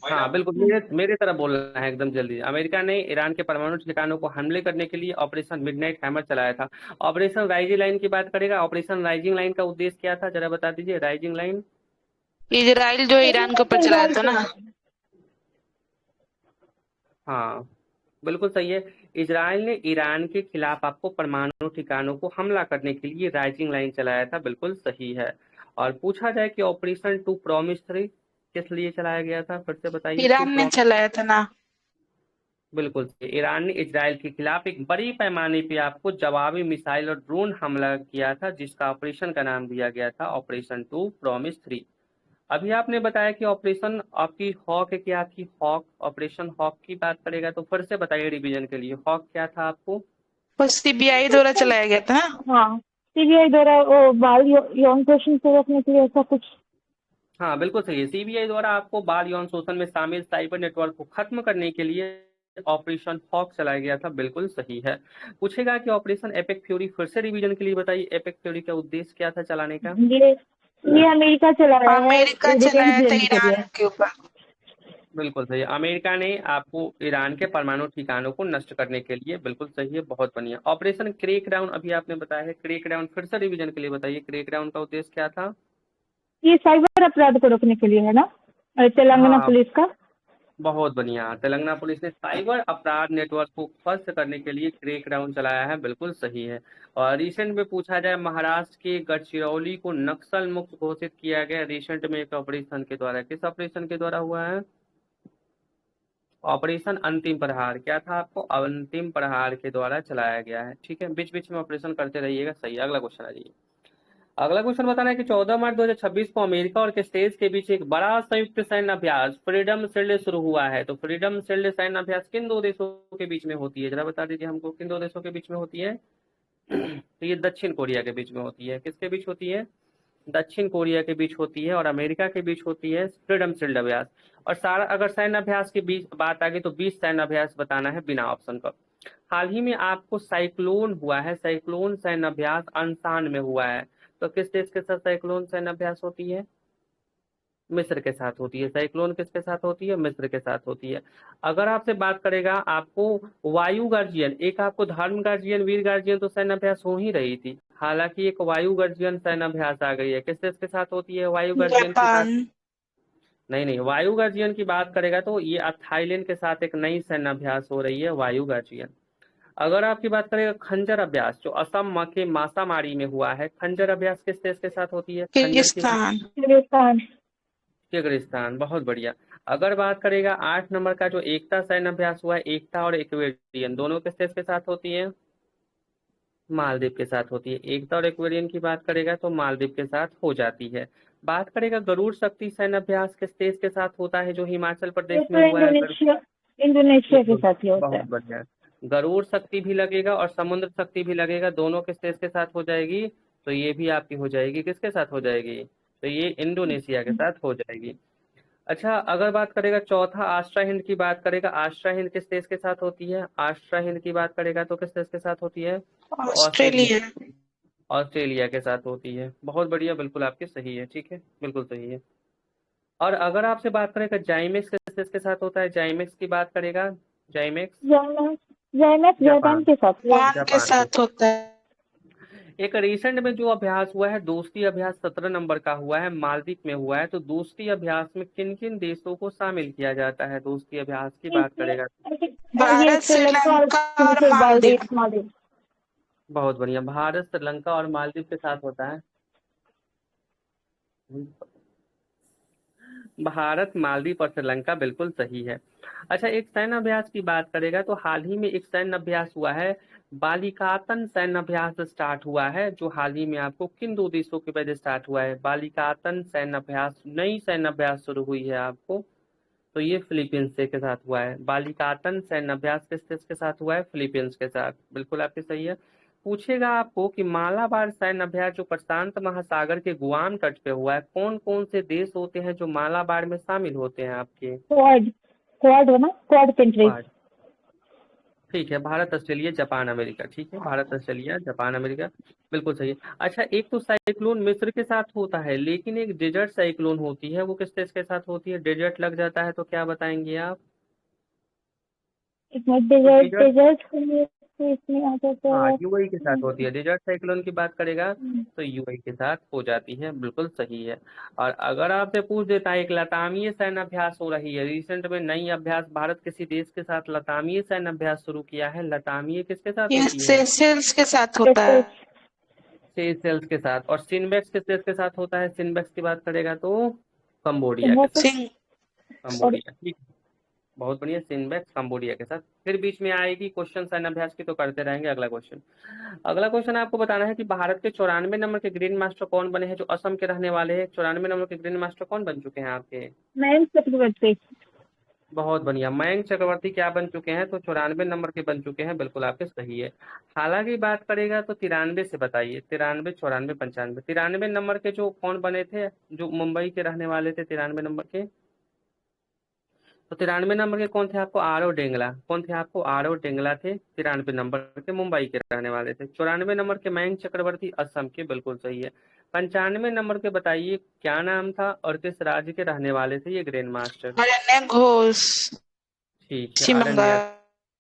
हाँ बिल्कुल, मेरे मेरे तरफ बोलना है एकदम जल्दी। अमेरिका ने ईरान के परमाणु ठिकानों को हमले करने के लिए ऑपरेशन मिडनाइट हैमर चलाया था। ऑपरेशन राइजिंग लाइन की बात करेगा, ऑपरेशन राइजिंग लाइन का उद्देश्य क्या था, जरा बता दीजिए। राइजिंग लाइन, इजराइल जो ईरान के ऊपर चलाया था ना। हाँ बिल्कुल सही है। इजराइल ने ईरान के खिलाफ आपको परमाणु ठिकानों को हमला करने के लिए राइजिंग लाइन चलाया था, बिल्कुल सही है। और पूछा जाए कि ऑपरेशन टू प्रॉमिस 3 किस लिए चलाया गया था, फिर से बताइए। टू, ईरान ने चलाया था ना। बिल्कुल सही। ईरान ने इजराइल के खिलाफ एक बड़ी पैमाने पे आपको जवाबी मिसाइल और ड्रोन हमला किया था, जिसका ऑपरेशन का नाम दिया गया था ऑपरेशन टू प्रॉमिस 3। अभी आपने बताया कि ऑपरेशन आपकी हॉक क्या थी, हॉक, ऑपरेशन हॉक की बात करेगा तो फिर से बताइए रिवीजन के लिए, हॉक क्या था आपको। वो सीबीआई द्वारा चलाया गया था ना। हाँ, सीबीआई द्वारा वो बाल यौन शोषण से रोकने के लिए ऐसा कुछ। हाँ बिल्कुल सही है। सीबीआई द्वारा आपको बाल यौन शोषण में शामिल साइबर नेटवर्क को खत्म करने के लिए ऑपरेशन हॉक चलाया गया था, बिल्कुल सही है। पूछेगा कि ऑपरेशन एपेक फ्यूरी, फिर से रिवीजन के लिए बताइए, एपेक फ्यूरी का उद्देश्य क्या था चलाने का। ये अमेरिका चलाया है अमेरिका रिवेंज चलाया था लेने के ईरान लिए। के ऊपर। बिल्कुल सही। अमेरिका ने आपको ईरान के परमाणु ठिकानों को नष्ट करने के लिए, बिल्कुल सही है, बहुत बढ़िया। ऑपरेशन क्रैकडाउन अभी आपने बताया है, क्रैकडाउन फिर से रिवीजन के लिए बताइए, क्रैकडाउन का उद्देश्य क्या था। ये साइबर अपराध को रोकने के लिए है ना, तेलंगाना हाँ पुलिस का। बहुत बढ़िया। तेलंगाना पुलिस ने साइबर अपराध नेटवर्क को ध्वस्त करने के लिए क्रैकडाउन चलाया है, बिल्कुल सही है। और रिसेंट में पूछा जाए, महाराष्ट्र के गढ़चिरौली को नक्सल मुक्त घोषित किया गया रिसेंट में एक ऑपरेशन के द्वारा, किस ऑपरेशन के द्वारा हुआ है। ऑपरेशन अंतिम प्रहार, क्या था आपको, अंतिम प्रहार के द्वारा चलाया गया है, ठीक है। बीच बीच में ऑपरेशन करते रहिएगा, सही है। अगला क्वेश्चन आ जाइए। अगला क्वेश्चन बताना है कि 14 मार्च 2026 को अमेरिका और किस के बीच एक बड़ा संयुक्त सैन्य अभ्यास फ्रीडम शील्ड शुरू हुआ है। तो फ्रीडम शील्ड सैन्य अभ्यास किन दो देशों के बीच में होती है, जरा बता दीजिए हमको, किन दो देशों के बीच में होती है। तो ये दक्षिण कोरिया के बीच में होती है, किसके बीच होती है, दक्षिण कोरिया के बीच होती है, और अमेरिका के बीच होती है फ्रीडम शील्ड अभ्यास। और सारा अगर सैन्य अभ्यास की बीच बात आ गई तो 20 सैन्य अभ्यास बताना है बिना ऑप्शन का। हाल ही में आपको साइक्लोन हुआ है, साइक्लोन सैन्य अभ्यास अनसान में हुआ है। तो किस देश के साथ साइक्लोन सैन्य अभ्यास होती है, मिस्र के साथ होती है। साइक्लोन किसके साथ होती है, मिस्र के साथ होती है। अगर आपसे बात करेगा आपको वायु गार्जियन, एक आपको धर्म गार्जियन, वीर गार्जियन, तो सैन्य अभ्यास हो ही रही थी। हालांकि एक वायु गर्जियन सैन्य अभ्यास आ गई है, किस देश के साथ होती है वायु गर्जियन की बात। जापान। नहीं नहीं, वायु गर्जियन की बात करेगा तो ये अब थाईलैंड के साथ एक नई सैन्य अभ्यास हो रही है, वायु गर्जियन। अगर आपकी बात करेगा खंजर अभ्यास, जो असम के मासामारी में हुआ है, खंजर अभ्यास किस देश के साथ होती है, खंजर की बात, किर्गिस्तान। किर्गिस्तान। किर्गिस्तान, बहुत बढ़िया। अगर बात करेगा 8 नंबर का जो एकता सैन्य अभ्यास हुआ है, एकता और इक्वेरियन दोनों किस देश के साथ होती है, मालदीव के साथ होती है। एकता और इक्वेरियन की बात करेगा तो मालदीव के साथ हो जाती है। बात करेगा गरुड़ शक्ति सैन्य अभ्यास किस देश के साथ होता है, जो हिमाचल ये प्रदेश में तो हुआ है, इंडोनेशिया, इंडोनेशिया के बिल्कुल, साथ ही होता है। बहुत बढ़िया। गरुड़ शक्ति भी लगेगा और समुद्र शक्ति भी लगेगा, दोनों किस देश के साथ हो जाएगी? तो ये भी आपकी हो जाएगी, किसके साथ हो जाएगी? तो ये इंडोनेशिया के साथ हो जाएगी। अच्छा, अगर बात करेगा चौथा आष्ट्रा हिंद की बात करेगा, आष्ट्रा हिंद किस देश के साथ होती है? आष्ट्रा हिंद की बात करेगा तो किस देश के साथ होती है? तो ऑस्ट्रेलिया। ऑस्ट्रेलिया के साथ होती है। बहुत बढ़िया, बिल्कुल आपकी सही है, ठीक है, बिल्कुल सही है। और अगर आपसे बात करेगा जाइमेक्स किस देश के साथ होता है? जाइमेक्स की बात करेगा, जाइमेक्स जाइमेक्स जापान जापान, के साथ। जापान के जापान के। साथ होता है। एक रिसेंट में जो अभ्यास हुआ है, दोस्ती अभ्यास 17 नंबर का हुआ है, मालदीव में हुआ है। तो दोस्ती अभ्यास में किन किन देशों को शामिल किया जाता है? दोस्ती अभ्यास की बात करेगा। ये भारत, श्रीलंका और श्रीलंका और मालदीव। मालदीव। बहुत बढ़िया, भारत, श्रीलंका और मालदीव के साथ होता है। भारत, मालदीव और श्रीलंका, बिल्कुल सही है। अच्छा, एक सैन्य अभ्यास की बात करेगा तो हाल ही में एक सैन्य अभ्यास हुआ है, बालिकातन सैन्य अभ्यास स्टार्ट हुआ है, जो हाल ही में आपको किन दो देशों के वजह स्टार्ट हुआ है? बालिकातन सैन्य अभ्यास, नई सैन्य अभ्यास शुरू हुई है आपको, तो ये फिलीपींस के साथ हुआ है। बालिकातन सैन्य अभ्यास किस देश के साथ हुआ है? फिलीपींस के साथ, बिल्कुल आपकी सही है। पूछेगा आपको कि मालाबार सैन्य अभ्यास जो प्रशांत महासागर के गुआम तट पे हुआ है, कौन कौन से देश होते हैं जो मालाबार में शामिल होते हैं आपके? क्वाड है ना, क्वाड कंट्रीज। क्वाड, ठीक है, भारत, ऑस्ट्रेलिया, जापान, अमेरिका, ठीक है, भारत, ऑस्ट्रेलिया, जापान, अमेरिका, बिल्कुल सही है। अच्छा, एक तो साइक्लोन मिस्र के साथ होता है, लेकिन एक डेजर्ट साइक्लोन होती है, वो किस देश के साथ होती है? डेजर्ट लग जाता है तो क्या बताएंगे आप? इसमें तो डेजर्ट डेजर्ट, डेजर्ट के लिए तो इसमें आ जाता हाँ, है। यूएई के साथ होती है। डेजर्ट साइक्लोन की बात करेगा तो यूएई के साथ हो जाती है, बिल्कुल सही है। और अगर आपसे पूछ देता है, एक लतामीय सैन्य अभ्यास हो रही है रिसेंट में, नई अभ्यास, भारत किसी देश के साथ लतामीय सैन्य अभ्यास शुरू किया है, लतामीय किसके साथ ये होती है? सेशेल्स के साथ होता है। सेशेल्स के साथ। और सिनबेक्स किस देश के साथ होता है? सिनबेक्स की बात करेगा तो कंबोडिया के साथ, सिंह। और कंबोडिया, ठीक है, बहुत बढ़िया, सिनबेक्स कंबोडिया के साथ। फिर बीच में आएगी क्वेश्चन सैन्य अभ्यास की तो करते रहेंगे। अगला क्वेश्चन, अगला क्वेश्चन आपको बताना है कि भारत के 94 नंबर के ग्रैंड मास्टर कौन बने हैं, जो असम के रहने वाले हैं? 94 नंबर के ग्रैंड मास्टर कौन बन चुके हैं आपके? मयंक चक्रवर्ती। बहुत बढ़िया, मयंक चक्रवर्ती क्या बन चुके हैं? तो 94 नंबर के बन चुके हैं, बिल्कुल आपके सही है। हालांकि बात करेगा तो 93 से बताइए, 93, 94, 95, 93 नंबर के जो कौन बने थे, जो मुंबई के रहने वाले थे 93 नंबर के? तो 93 नंबर के कौन थे आपको? आरव डेंगला, कौन थे आपको? आरव डेंगला थे 93 नंबर के, मुंबई के रहने वाले थे। 94 नंबर के मयंक चक्रवर्ती असम के, बिल्कुल सही है। 95 नंबर के बताइए क्या नाम था और किस राज्य के रहने वाले थे ये ग्रैंड मास्टर? अरण्य घोष, ठीक है, पश्चिम अरण्य, बंगाल।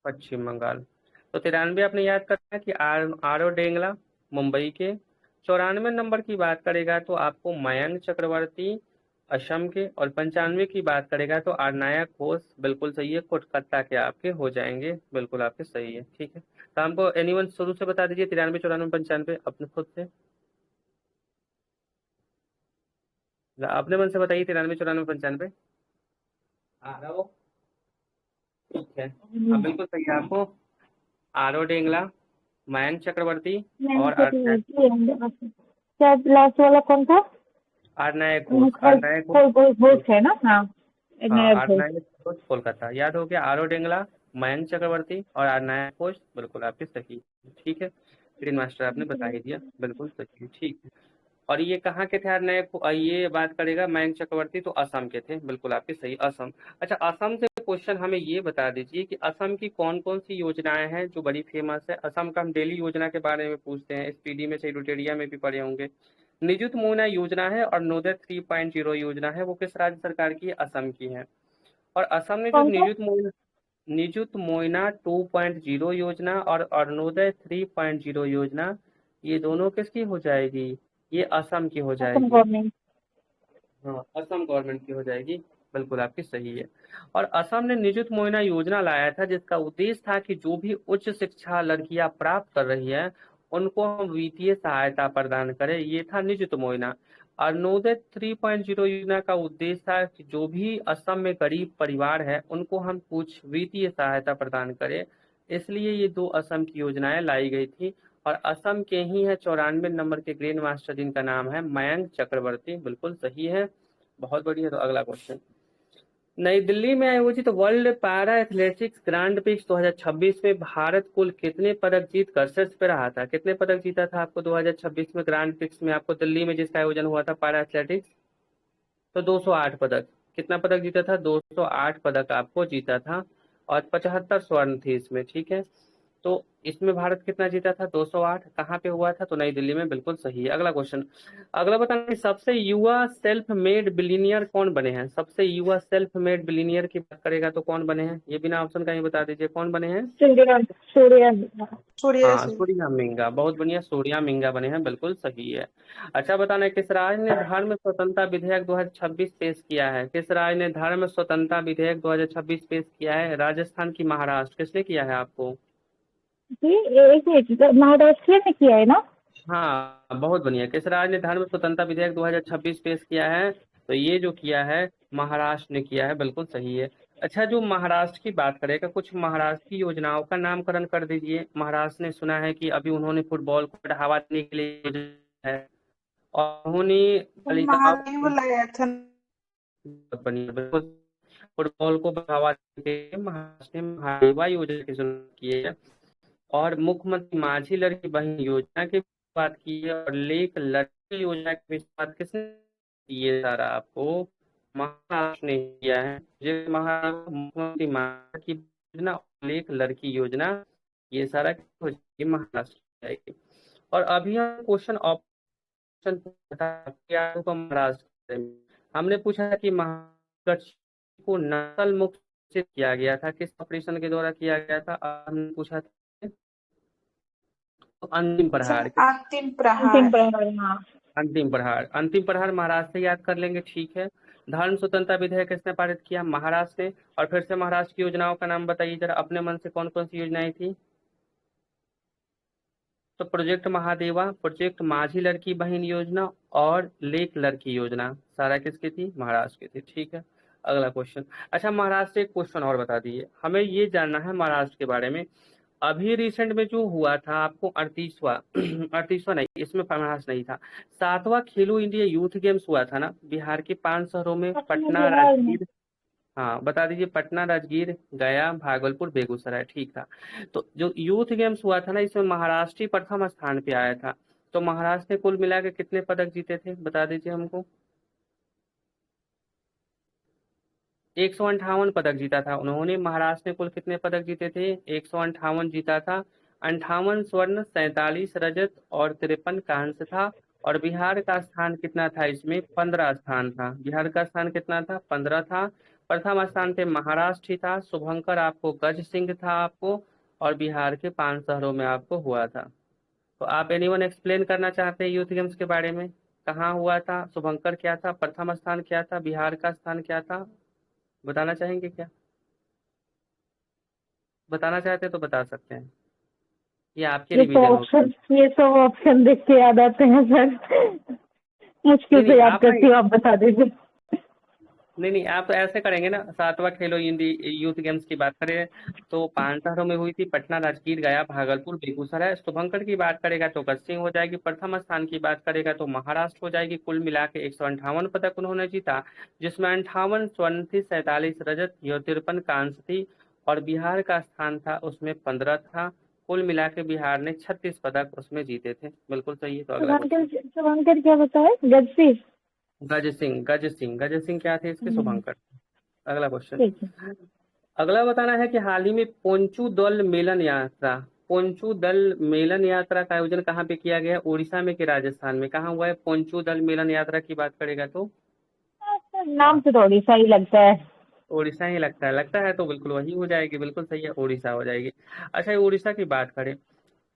पश्चिम बंगाल। तो 93 आपने याद करना है कि आरव डेंगला, मुंबई के। 94 नंबर की बात करेगा तो आपको मयंक चक्रवर्ती, असम के। और 95 की बात करेगा तो अरण्या घोष, बिल्कुल सही है, कोलकाता के आपके हो जाएंगे, बिल्कुल आपके सही है, ठीक है। तो हमको एनीवन शुरू से बता दीजिए, 93, 94, 95 अपने खुद से, अपने मन से बताइए, 93, 94, 95। ठीक है, हाँ, बिल्कुल सही है आपको। आरो डेंगला, मयंक चक्रवर्ती मयंक और अरण्या, चक्रवर्ती। क्या लास्ट वाला कौन था? अरण्या घोष, अरण्या घोष, घोष है ना, हाँ। हाँ, नया घोष। अरण्या घोष कोलकाता, याद हो गया। आरो डेंगला, मयंक चक्रवर्ती और अरण्या घोष, बिल्कुल आपके सही, ठीक है। ग्रीन मास्टर आपने बता ही दिया, बिल्कुल सही, ठीक है। और ये कहाँ के थे अरण्या ये बात करेगा मयंक चक्रवर्ती, तो असम के थे, बिल्कुल आपके सही, असम। अच्छा, असम से क्वेश्चन हमें ये बता दीजिए कि असम की कौन कौन सी योजनाएं हैं जो बड़ी फेमस है? असम का हम डेली योजना के बारे में पूछते हैं, एसपीडी में, सेक्रेटेरिया में भी पढ़े होंगे। निजुत मोइना योजना है और नवोदय 3.0 योजना है, वो किस राज्य सरकार की है? असम की है। और असम ने जो कौन सा? निजुत मोइना 2.0 योजना और अरुणोदय 3.0 योजना, ये दोनों किसकी हो जाएगी? ये असम की हो असम जाएगी। गवर्नमेंट। हाँ, असम गवर्नमेंट की हो जाएगी, बिल्कुल आपकी सही है। और असम ने निजुत मोइना योजना लाया था, जिसका उद्देश्य था कि जो भी उच्च शिक्षा लड़कियां प्राप्त कर रही हैं उनको हम वित्तीय सहायता प्रदान करें, ये था निजुत मोइना। अरुणोदय 3.0 योजना का उद्देश्य था कि जो भी असम में गरीब परिवार है उनको हम कुछ वित्तीय सहायता प्रदान करें, इसलिए ये दो असम की योजनाएं लाई गई थी। और असम के ही है 94 नंबर के ग्रैंड मास्टर, जिनका नाम है मयंक चक्रवर्ती, बिल्कुल सही है, बहुत बढ़िया। तो अगला क्वेश्चन, नई दिल्ली में आयोजित world para athletics grand prix 2026 में भारत कुल कितने पदक जीत कर शीर्ष पे रहा था? कितने पदक जीता था आपको 2026 में ग्रांड प्रिक्स में, आपको दिल्ली में जिसका आयोजन हुआ था पैरा एथलेटिक्स? तो 208 पदक। कितना पदक जीता था? 208 पदक आपको जीता था, और 75 स्वर्ण थी इसमें, ठीक है। तो इसमें भारत कितना जीता था? 208। कहाँ पे हुआ था? तो नई दिल्ली में, बिल्कुल सही है। अगला क्वेश्चन, अगला बताना, सबसे युवा सेल्फ मेड बिलीनियर कौन बने हैं? सबसे युवा सेल्फ मेड बिलीनियर की बात करेगा तो कौन बने हैं? ये बिना ऑप्शन का ही बता दीजिए, कौन बने हैं? सूर्या सूर्या सूर्य हाँ, से। सूर्या मिंगा, बहुत बढ़िया, सूर्या मिंगा बने हैं, बिल्कुल सही है। अच्छा बताना, किस राज्य ने धर्म स्वतंत्रता विधेयक 2026 पेश किया है? किस राज्य ने धर्म स्वतंत्रता विधेयक 2026 पेश किया है? राजस्थान की महाराष्ट्र? किसने किया है आपको? जी, एक मिनट, महाराष्ट्र ने किया है ना? हाँ, बहुत बढ़िया। किस राज्य ने धर्म स्वतंत्रता विधेयक 2026 पेश किया है? तो ये जो किया है, महाराष्ट्र ने किया है, बिल्कुल सही है। अच्छा, जो महाराष्ट्र की बात करेगा, कुछ महाराष्ट्र की योजनाओं का नामकरण कर दीजिए। महाराष्ट्र ने, सुना है कि अभी उन्होंने फुटबॉल को बढ़ावा देने के लिए योजना है, और उन्होंने बालिकाओं महादेव लाया था। बहुत बढ़िया, बिल्कुल। फुटबॉल को बढ़ावा देने के लिए महाराष्ट्र ने महायुवा योजना की शुरुआत की है, और मुख्यमंत्री माझी लड़की बहन योजना की बात की है, और लेक लड़की योजना की बात किसने की? ये सारा आपको महाराष्ट्र ने किया है। जो मुख्यमंत्री माझी की योजना और लेक लड़की योजना, ये सारा महाराष्ट्र की जाएगी। और अभी हम क्वेश्चन ऑप्शन को महाराष्ट्र में हमने पूछा था कि महाराष्ट्र को नस्ल मुक्त किया गया था, किस ऑपरेशन के द्वारा किया गया था? हमने पूछा था अंतिम प्रहार। अंतिम अंतिम प्रहार। प्रहर, हाँ। अंतिम प्रहार, अंतिम प्रहार महाराष्ट्र से याद कर लेंगे, ठीक है। धर्म स्वतंत्रता विधेयक किसने पारित किया? महाराष्ट्र ने। और फिर से महाराष्ट्र की योजनाओं का नाम बताइए जरा अपने मन से, कौन कौन सी योजनाएं थी? तो प्रोजेक्ट महादेवा, प्रोजेक्ट माझी लड़की बहन योजना, और लेक लड़की योजना, सारा किसकी थी? महाराष्ट्र की थी, ठीक है। अगला क्वेश्चन, अच्छा महाराष्ट्र से एक क्वेश्चन और बता दीजिए, हमें ये जानना है महाराष्ट्र के बारे में। अभी रिसेंट में जो हुआ था आपको 38वां 38वां नहीं, इसमें महाराष्ट्र नहीं था, 7वां खेलो इंडिया यूथ गेम्स हुआ था ना बिहार के 5 शहरों में, अपने पटना, बिहार में। राजगीर। हाँ, बता दीजिए, पटना, राजगीर, गया, भागलपुर, बेगूसराय, ठीक था। तो जो यूथ गेम्स हुआ था ना, इसमें महाराष्ट्र ही प्रथम स्थान पे आया था। तो महाराष्ट्र ने कुल मिला के कितने पदक जीते थे, बता दीजिए हमको। 158 पदक जीता था उन्होंने। महाराष्ट्र ने कुल कितने पदक जीते थे? 158 जीता था। 58 स्वर्ण, 47 रजत और 53 कांस्य था। और बिहार का स्थान कितना था इसमें? 15 स्थान था। बिहार का स्थान कितना था? 15 था। प्रथम स्थान पे महाराष्ट्र ही था, शुभंकर आपको गज सिंह था आपको, और बिहार के 5 शहरों में आपको हुआ था। तो आप एनीवन एक्सप्लेन करना चाहते हैं यूथ गेम्स के बारे में? कहाँ हुआ था? शुभंकर क्या था? प्रथम स्थान क्या था? बिहार का स्थान क्या था? बताना चाहेंगे क्या? बताना चाहते हैं तो बता सकते हैं, ये आपके रिवीजन होगी। ये सब ऑप्शन देख के याद आते हैं सर। मुश्किल नहीं से नहीं, याद आप करती हूँ, आप बता दीजिए। नहीं नहीं, आप तो ऐसे करेंगे ना, 7वां खेलो इंडिया यूथ गेम्स की बात करें तो 5 शहरों में हुई थी, पटना, राजगीर, गया, भागलपुर, बेगूसराय। शुभंकर की बात करेगा तो गज हो जाएगी। प्रथम स्थान की बात करेगा तो महाराष्ट्र हो जाएगी। कुल मिला के 158 पदक उन्होंने जीता, जिसमें 58 स्वर्ण थी, 47 रजत, 53 कांस्य थी, और बिहार का स्थान था उसमें 15 था। कुल मिला के बिहार ने 36 पदक उसमें जीते थे, बिल्कुल सही है। तो अगला क्वेश्चन, शुभंकर क्या बताए? गजसी। गज सिंह, गज सिंह, गज सिंह क्या थे इसके? शुभंकर। अगला क्वेश्चन, ठीक है। अगला बताना है कि हाल ही में पोंचू दल मेलन यात्रा, पोंचू दल मेलन यात्रा का आयोजन कहाँ पे किया गया? उड़ीसा में कि राजस्थान में? कहाँ हुआ है पोंचू दल मेलन यात्रा की बात करेगा तो? नाम से तो उड़ीसा ही लगता है। उड़ीसा ही लगता है, लगता है तो बिल्कुल वही हो जाएगी, बिल्कुल सही है, उड़ीसा हो जाएगी। अच्छा, ये उड़ीसा की बात करें,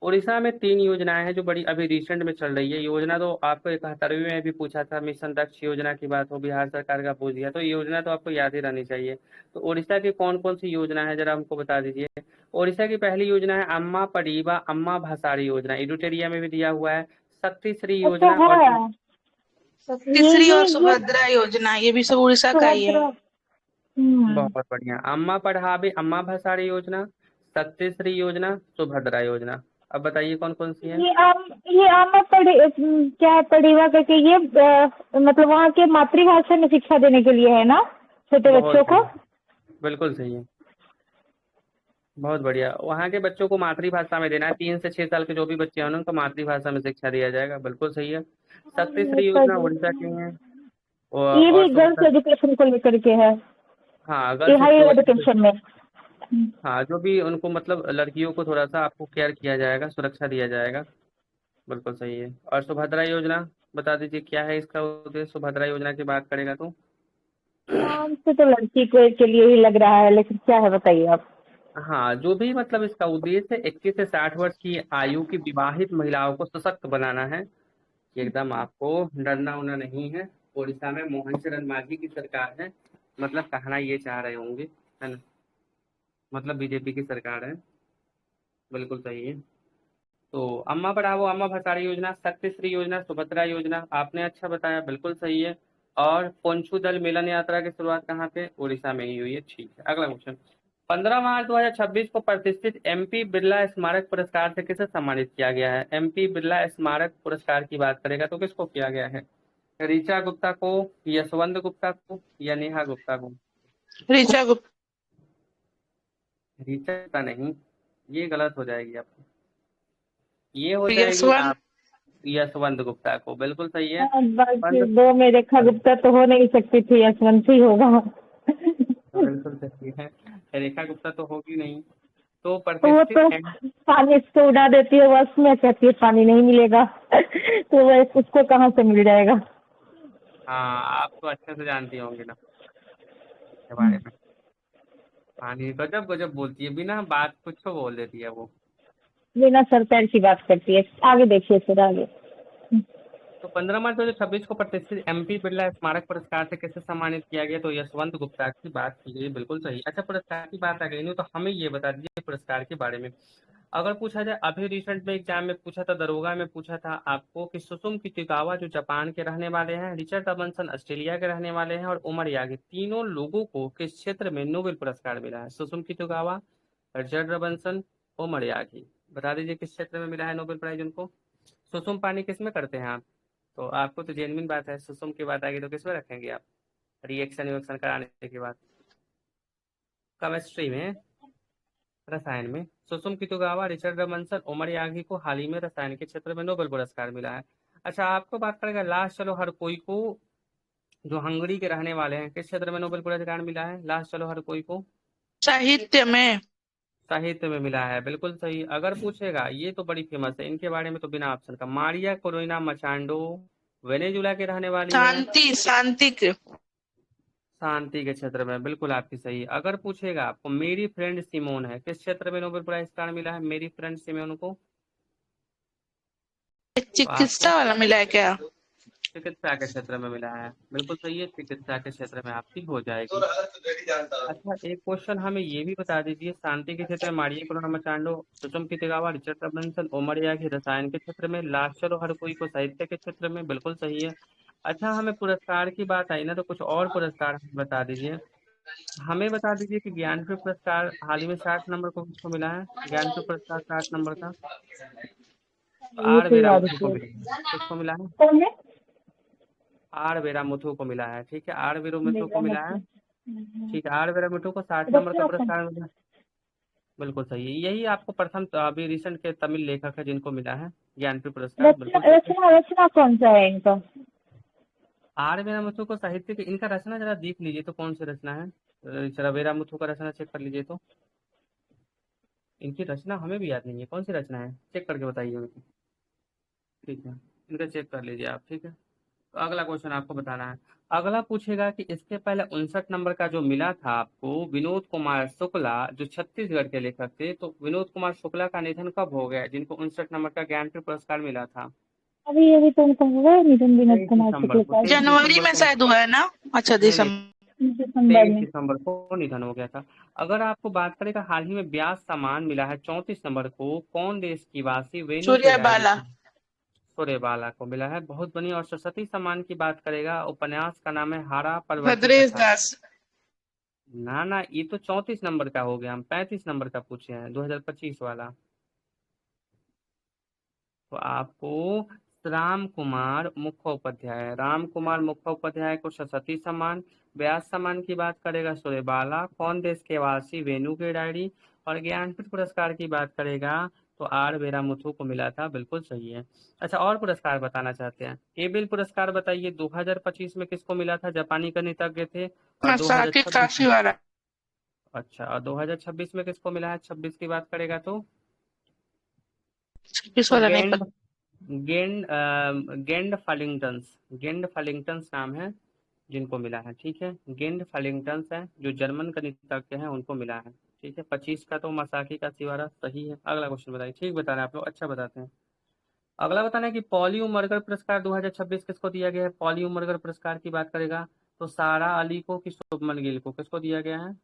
उड़ीसा में 3 योजनाएं हैं जो बड़ी अभी रिसेंट में चल रही है। योजना तो आपको 71वीं में भी पूछा था, मिशन दक्ष योजना की बात हो, बिहार सरकार का पूछ दिया, तो ये योजना तो आपको याद ही रहनी चाहिए। तो उड़ीसा की कौन कौन सी योजना है जरा हमको बता दीजिए। उड़ीसा की पहली योजना है अम्मा पड़ीबा अम्मा भासाड़ी योजना, एडुटेरिया में भी दिया हुआ है। शक्ति श्री अच्छा योजना, और है, शक्तिश्री और ये सुभद्रा योजना, ये भी सब उड़ीसा का ही है। सुभद्रा। बहुत बढ़िया, अम्मा पढ़ाबे अम्मा भासाड़ी योजना, शक्ति श्री योजना, सुभद्रा योजना। अब बताइए कौन कौन सी है। ये आम क्या है, पढ़ेवा करके, ये मतलब वहाँ के मातृभाषा में शिक्षा देने के लिए है ना? छोटे बहुत बच्चों को? सही, बिल्कुल सही है, बहुत बढ़िया। वहाँ के बच्चों को मातृभाषा में देना है, 3 से 6 साल के जो भी बच्चे हैं उनको मातृभाषा में शिक्षा दिया जाएगा, बिल्कुल सही है। शक्ति श्री योजना उड़ीसा की है। ये और भी गर्ल्स सुभद्रा, एजुकेशन को लेकर के है, हाँ ये गर्ल्स हायर स्कूल, एजुकेशन में। हाँ जो भी उनको मतलब लड़कियों को थोड़ा सा आपको केयर किया जाएगा, सुरक्षा दिया जाएगा, बिल्कुल सही है। और सुभद्रा योजना बता दीजिए क्या है इसका उद्देश्य, सुभद्रा योजना की बात करेगा तो। नाम से तो लड़की को के लिए ही लग रहा है, लेकिन क्या है बताइए आप। हाँ जो भी मतलब इसका उद्देश्य है 21 से 60 वर्ष की आयु की विवाहित महिलाओं को सशक्त बनाना है, कि एकदम आपको डरना उना नहीं है। उड़ीसा में मोहन चरण मांझी की सरकार है, मतलब कहना ये चाह रहे होंगे, है ना, मतलब बीजेपी की सरकार है, बिल्कुल सही है। तो अम्मा पढ़ाओ अम्मा भसाड़ी योजना, शक्ति श्री योजना, सुभद्रा योजना आपने अच्छा बताया, बिल्कुल सही है। और पोंछू दल मिलन यात्रा की शुरुआत कहाँ पे, उड़ीसा में ही हुई है, ठीक है। अगला क्वेश्चन, 15 मार्च 2026 को प्रतिष्ठित एमपी बिरला स्मारक पुरस्कार से किसे सम्मानित किया गया है। एमपी बिरला स्मारक पुरस्कार की बात करेगा तो किसको किया गया है, ऋचा गुप्ता को, यशवंत गुप्ता को, या नेहा गुप्ता को। ऋचा गुप्ता। ऋचा गुप्ता नहीं, ये गलत हो जाएगी आपको, ये हो जाएगी यशवंत। आप, यशवंत गुप्ता को, बिल्कुल सही है। बाकी पंद्रह, दो में रेखा गुप्ता तो हो नहीं सकती थी, यशवंत ही होगा। बिल्कुल सही है, रेखा गुप्ता तो होगी नहीं। तो वो प्रतिष्ठित तो पानी से उड़ा देती है, बस में कहती है पानी नहीं मिलेगा। तो वह उसको कहाँ से मिल जाएगा। हाँ आप तो अच्छे से जानती होंगी ना के बारे में, पानी गजब गजब बोलती है, बिना बात कुछ तो बोल देती है वो। बिना सर पैर की बात करती है। आगे देखिए फिर आगे। तो 15 मार्च 2026 को प्रतिष्ठित एमपी बिरला स्मारक पुरस्कार से किसे सम्मानित किया गया, तो यशवंत गुप्ता की बात की गई, बिल्कुल सही। अच्छा पुरस्कार की बात आ गई नहीं तो हमें ये बता दीजिए पुरस्कार के बारे में। अगर पूछा जाए, अभी रिसेंट में एग्जाम में पूछा था, दरोगा में पूछा था आपको कि सुसुम कितागावा जो जापान के रहने वाले हैं, रिचर्ड रबंसन ऑस्ट्रेलिया के रहने वाले हैं, और उमर यागी, तीनों लोगों को किस क्षेत्र में नोबेल पुरस्कार मिला है। सुसुम कितागावा, रिचर्ड रबंसन, उमर यागी, बता दीजिए किस क्षेत्र में मिला है नोबेल प्राइज उनको। सुसुम पानी किस में करते हैं आप, तो आपको तो जेनविन बात है, सुसुम की बात आएगी तो किस में रखेंगे आप, रिएक्शन विएक्शन कराने के बाद, केमिस्ट्री में, रसायन में। सुसुम कितागावा, रिचर्ड रमनसन, उमर यागी को हाल ही में रसायन के क्षेत्र में नोबेल पुरस्कार मिला है। अच्छा आपको बात करेगा लास्ट चलो हर कोई को, जो हंगरी के रहने वाले हैं, किस क्षेत्र में नोबेल पुरस्कार मिला है लास्ट चलो हर कोई को। साहित्य में। साहित्य में मिला है, बिल्कुल सही। अगर पूछेगा, ये तो बड़ी फेमस है, इनके बारे में तो बिना ऑप्शन का, मारिया कोरोना मचांडो, वेनेजुला के रहने वाली है, शांति शांति के। शांति के क्षेत्र में, बिल्कुल आपकी सही। अगर पूछेगा आपको, मेरी फ्रेंड सिमोन है, किस क्षेत्र में नोबेल पुरस्कार मिला है मेरी फ्रेंड सिमोन को, तो आपको चिकित्सा वाला मिला है क्या? चिकित्सा के क्षेत्र में मिला है, बिल्कुल सही है, चिकित्सा के क्षेत्र में आपकी हो जाएगी। अच्छा एक क्वेश्चन हमें ये भी बता दीजिए, शांति के क्षेत्र में Maria Corina Machado, Susumu Kitagawa, Richard Robson, Omar Yaghi रसायन के क्षेत्र में, लास्ट चलो हर कोई को साहित्य के क्षेत्र में, बिल्कुल सही है। अच्छा हमें पुरस्कार की बात आई ना, तो कुछ और पुरस्कार हमें बता दीजिए। हमें बता दीजिए कि ज्ञानपीठ पुरस्कार हाल ही में 60 नंबर को किसको मिला है, ज्ञानपीठ पुरस्कार 60 नंबर का, तो ये आर तो वेरा याद मुथु को है। मिला है, किसको मिला है, कौन है? आर वेरा मुथु को मिला है, ठीक है, आर वीरू मुथु को मेरा मिला है, मतलब ठीक है, आर वेरा मुथु को 60 नंबर का रचना कौन? पुरस्कार मिला, बिल्कुल सही है। यही आपको प्रथम अभी रिसेंट के तमिल लेखक है जिनको मिला है ज्ञानपीठ पुरस्कार, रचना बिल्कुल सही है। रचना रचना कौन सा है इनका? आर वेरा मुथु को साहित्य की, इनका रचना जरा देख लीजिए तो कौन सी रचना है, जरा वेरा मुथु का रचना चेक कर लीजिए तो, इनकी रचना हमें भी याद नहीं है, कौन सी रचना है चेक करके बताइए मुझे, ठीक है, इनका चेक कर लीजिए आप, ठीक है। तो अगला क्वेश्चन आपको बताना है। अगला पूछेगा कि इसके पहले 59 नंबर का जो मिला था आपको, विनोद कुमार शुक्ला जो छत्तीसगढ़ के लेखक थे, तो विनोद कुमार शुक्ला का निधन कब हो गया जिनको 59 नंबर का ज्ञानपीठ पुरस्कार मिला था। अभी अभी तो उनका हुआ है निधन, विनोद तेईस कुमार दिसंबर शुक्ल को का। 23 जनवरी दिसंबर में को शायद हुआ है ना? अच्छा नहीं नहीं, दिसंबर। दिसंबर 23 में। दिसंबर को निधन हो गया था। अगर आपको बात करें, हाल ही में व्यास सम्मान मिला है 34 नंबर को, कौन देश की वासी सूर्य वेनेजुएला बाला। की, सूर्यबाला को मिला है, बहुत बढ़िया। और सरस्वती सम्मान की बात करेगा, उपन्यास का नाम है हारा परवर्ती भद्रेश कथा। दास। ना ना, ये तो 34 नंबर का हो गया, हम 35 नंबर का पूछे हैं, 2025 वाला। तो आपको राम कुमार मुखोपाध्याय। राम कुमार मुखोपाध्याय को सरस्वती सम्मान, व्यास सम्मान की बात करेगा सूर्यबाला। कौन देश के वासी, वेणु की डायरी। और ज्ञानपीठ पुरस्कार की बात करेगा तो आर वेरामुथु को मिला था, बिल्कुल सही है। अच्छा, और पुरस्कार बताना चाहते हैं? एबेल पुरस्कार बताइए 2025 में किसको मिला था? जापानी गणितज्ञ थे। और मासाकी 2026 में, काशीवारा। अच्छा, और 2026 में किसको मिला है? 26 की बात करेगा तो 26 वाला नहीं गेंड पता। गेंड गेंड फालिंगटन्स, गेंड फालिंगटन्स नाम है जिनको मिला है, ठीक है। गेंड फालिंगटन्स है जो जर्मन गणितज्ञ हैं, उनको मिला है, ठीक है। 25 का तो मासाकी का सिवारा सही है। अगला क्वेश्चन बताइए। ठीक बता रहे हैं आप लोग, अच्छा बताते हैं। अगला बताना है कि पॉली उमरगर पुरस्कार 2026 किसको दिया गया है? पॉली उमरगर पुरस्कार की बात करेगा तो सारा अली को कि शुभमन गिल को, किसको दिया गया है?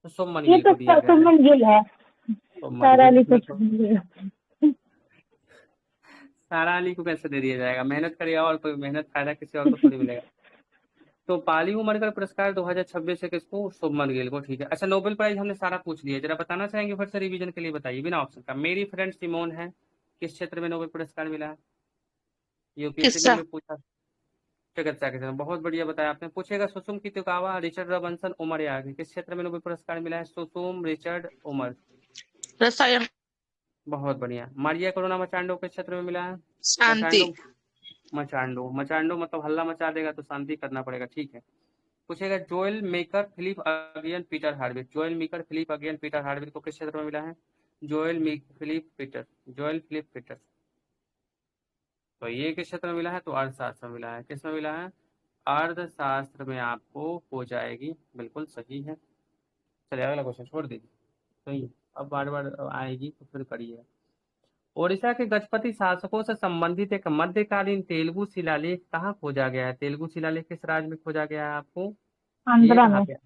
तो शुभमन ये गिल तो को दिया गया है। सुमन गिल है। शुभमन सारा गिल, अली को बिल्कुल। सुमन गिल। सारा अली को कैसे दे दिया जाएगा? मेहनत करेगा और कोई मेहनत फायदा किसी और को थोड़ी मिलेगा। तो पाली उमरगर पुरस्कार 2026 है किसको? शुभमन गिल को, ठीक है। अच्छा, नोबेल प्राइज हमने सारा पूछ लिया, जरा बताना चाहेंगे फिर से रिवीजन के लिए? बताइए बिना ऑप्शन का। मेरी फ्रेंड सिमोन है, किस क्षेत्र में नोबेल पुरस्कार मिला है? यूपीएससी में किस्सा। भी पूछा। चिकित्सा के क्षेत्र में, बहुत बढ़िया बताया आपने। पूछेगा सुसुम कितोकावा, रिचर्ड रॉबिन्सन, उमर यार्की, किस क्षेत्र में नोबेल पुरस्कार मिला है? सुसुम, रिचर्ड, उमर। रसायन। बहुत बढ़िया। मारिया कोरोना मचांडो किस क्षेत्र में मिला है? शांति। मचांडो, मचांडो, मचांडो मतलब हल्ला मचा देगा तो शांति करना पड़ेगा, ठीक है। पूछेगा Joel maker Philip again Peter हार्विक, Joel maker Philip again Peter हार्विक को किस क्षेत्र में मिला है? Joel make Philip Peter, Joel Philip Peter. तो ये किस क्षेत्र में मिला है? तो अर्थशास्त्र में मिला है। किस में मिला है? अर्थशास्त्र में आपको हो जाएगी, बिल्कुल सही है। चलिए अगला क्वेश्चन छोड़ दीजिए, सही है। अब बार बार आएगी तो फिर करिए। ओडिशा के गजपति शासकों से संबंधित एक मध्यकालीन तेलुगु शिलालेख कहाँ खोजा गया है? तेलुगु शिलालेख किस राज्य में खोजा गया है आपको? ये आंध्रा कहाँ में। पे?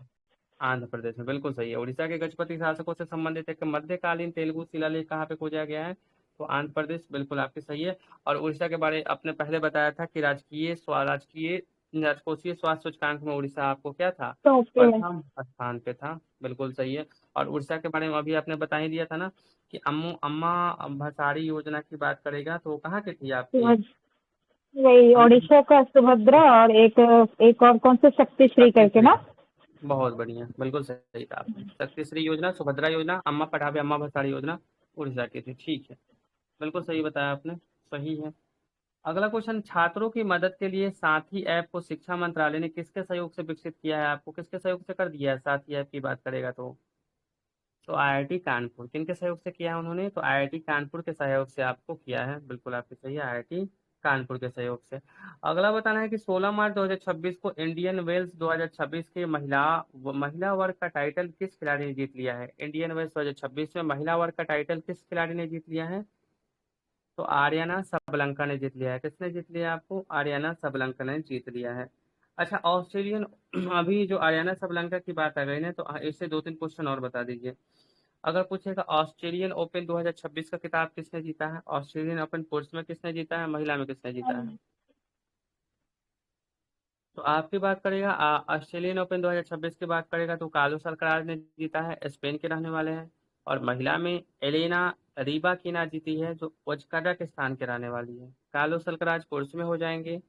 आंध्र प्रदेश में, बिल्कुल सही है। उड़ीसा के गजपति शासकों से संबंधित एक मध्यकालीन तेलुगु शिलालेख कहाँ पे खोजा गया है? तो आंध्र प्रदेश, बिल्कुल आपकी सही है। और उड़ीसा के बारे आपने पहले बताया था कि राजकोषीय स्वास्थ्य सूचकांक में उड़ीसा आपको क्या था? तो फिर प्रथम स्थान पे था, बिल्कुल सही है। और उड़ीसा के बारे में अभी आपने बता ही दिया था ना कि अम्मा भसाड़ी योजना की बात करेगा तो वो कहाँ की थी आपकी? वही अम्मा, ओडिशा का सुभद्रा, और एक एक और कौन से शक्तिश्री करके शक्तिश्री, ना। बहुत बढ़िया, बिल्कुल सही कहा आपने। शक्तिश्री योजना, सुभद्रा योजना, अम्मा पढ़ावे अम्मा भसाड़ी योजना उड़ीसा की थी, ठीक है। बिल्कुल सही बताया आपने, सही है। अगला क्वेश्चन, छात्रों की मदद के लिए साथी ऐप को शिक्षा मंत्रालय ने किसके सहयोग से विकसित किया है? आपको किसके सहयोग से कर दिया है साथी ऐप की बात करेगा तो आईआईटी कानपुर। किनके सहयोग से किया है उन्होंने? तो आईआईटी कानपुर के सहयोग से आपको किया है, बिल्कुल आपकी सही है, आईआईटी कानपुर के सहयोग से। अगला बताना है कि 16 मार्च 2026 को इंडियन वेल्स 2026 के महिला वर्ग का टाइटल किस खिलाड़ी ने जीत लिया है? इंडियन वेल्स 2026 में महिला वर्ग का टाइटल किस खिलाड़ी ने जीत लिया है? तो आर्याना सबलंका ने जीत लिया है। किसने जीत लिया? आपको आर्याना सबलंका ने जीत लिया है। अच्छा, ऑस्ट्रेलियन अभी जो आर्याना सबलंका की बात आ गई ना, तो इससे 2-3 क्वेश्चन और बता दीजिए। अगर पूछेगा ऑस्ट्रेलियन ओपन 2026 का खिताब किसने जीता है? ऑस्ट्रेलियन ओपन पुरुष में किसने जीता है, महिला में किसने जीता है? तो आपकी बात करेगा ऑस्ट्रेलियन ओपन 2026 की बात करेगा तो कार्लोस अल्काराज ने जीता है, स्पेन के रहने वाले हैं। और महिला में एलेना रिबाकिना जीती है जो कजाकिस्तान के रहने वाली है। कार्लोस अल्काराज पुरुष में हो जाएंगे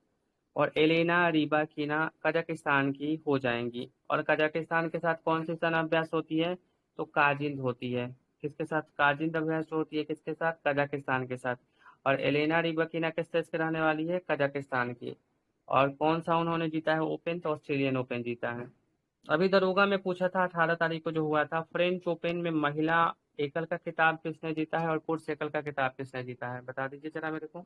और एलेना रिबाकिना कजाकिस्तान की हो जाएंगी। और कजाकिस्तान के साथ कौन सी सेना अभ्यास होती है? तो काजिंद होती है। किसके साथ काजिंद अभ्यास होती है? किसके साथ? कजाकिस्तान के साथ। और एलेना रिबाकिना किस देश की रहने वाली है? कजाकिस्तान की। और कौन सा उन्होंने जीता है ओपन? तो ऑस्ट्रेलियन ओपन जीता है। अभी दरोगा में पूछा था 18 तारीख को जो हुआ था, फ्रेंच ओपन में महिला एकल का खिताब किसने जीता है और पुरुष एकल का खिताब किसने जीता है? बता दीजिए जरा मेरे को।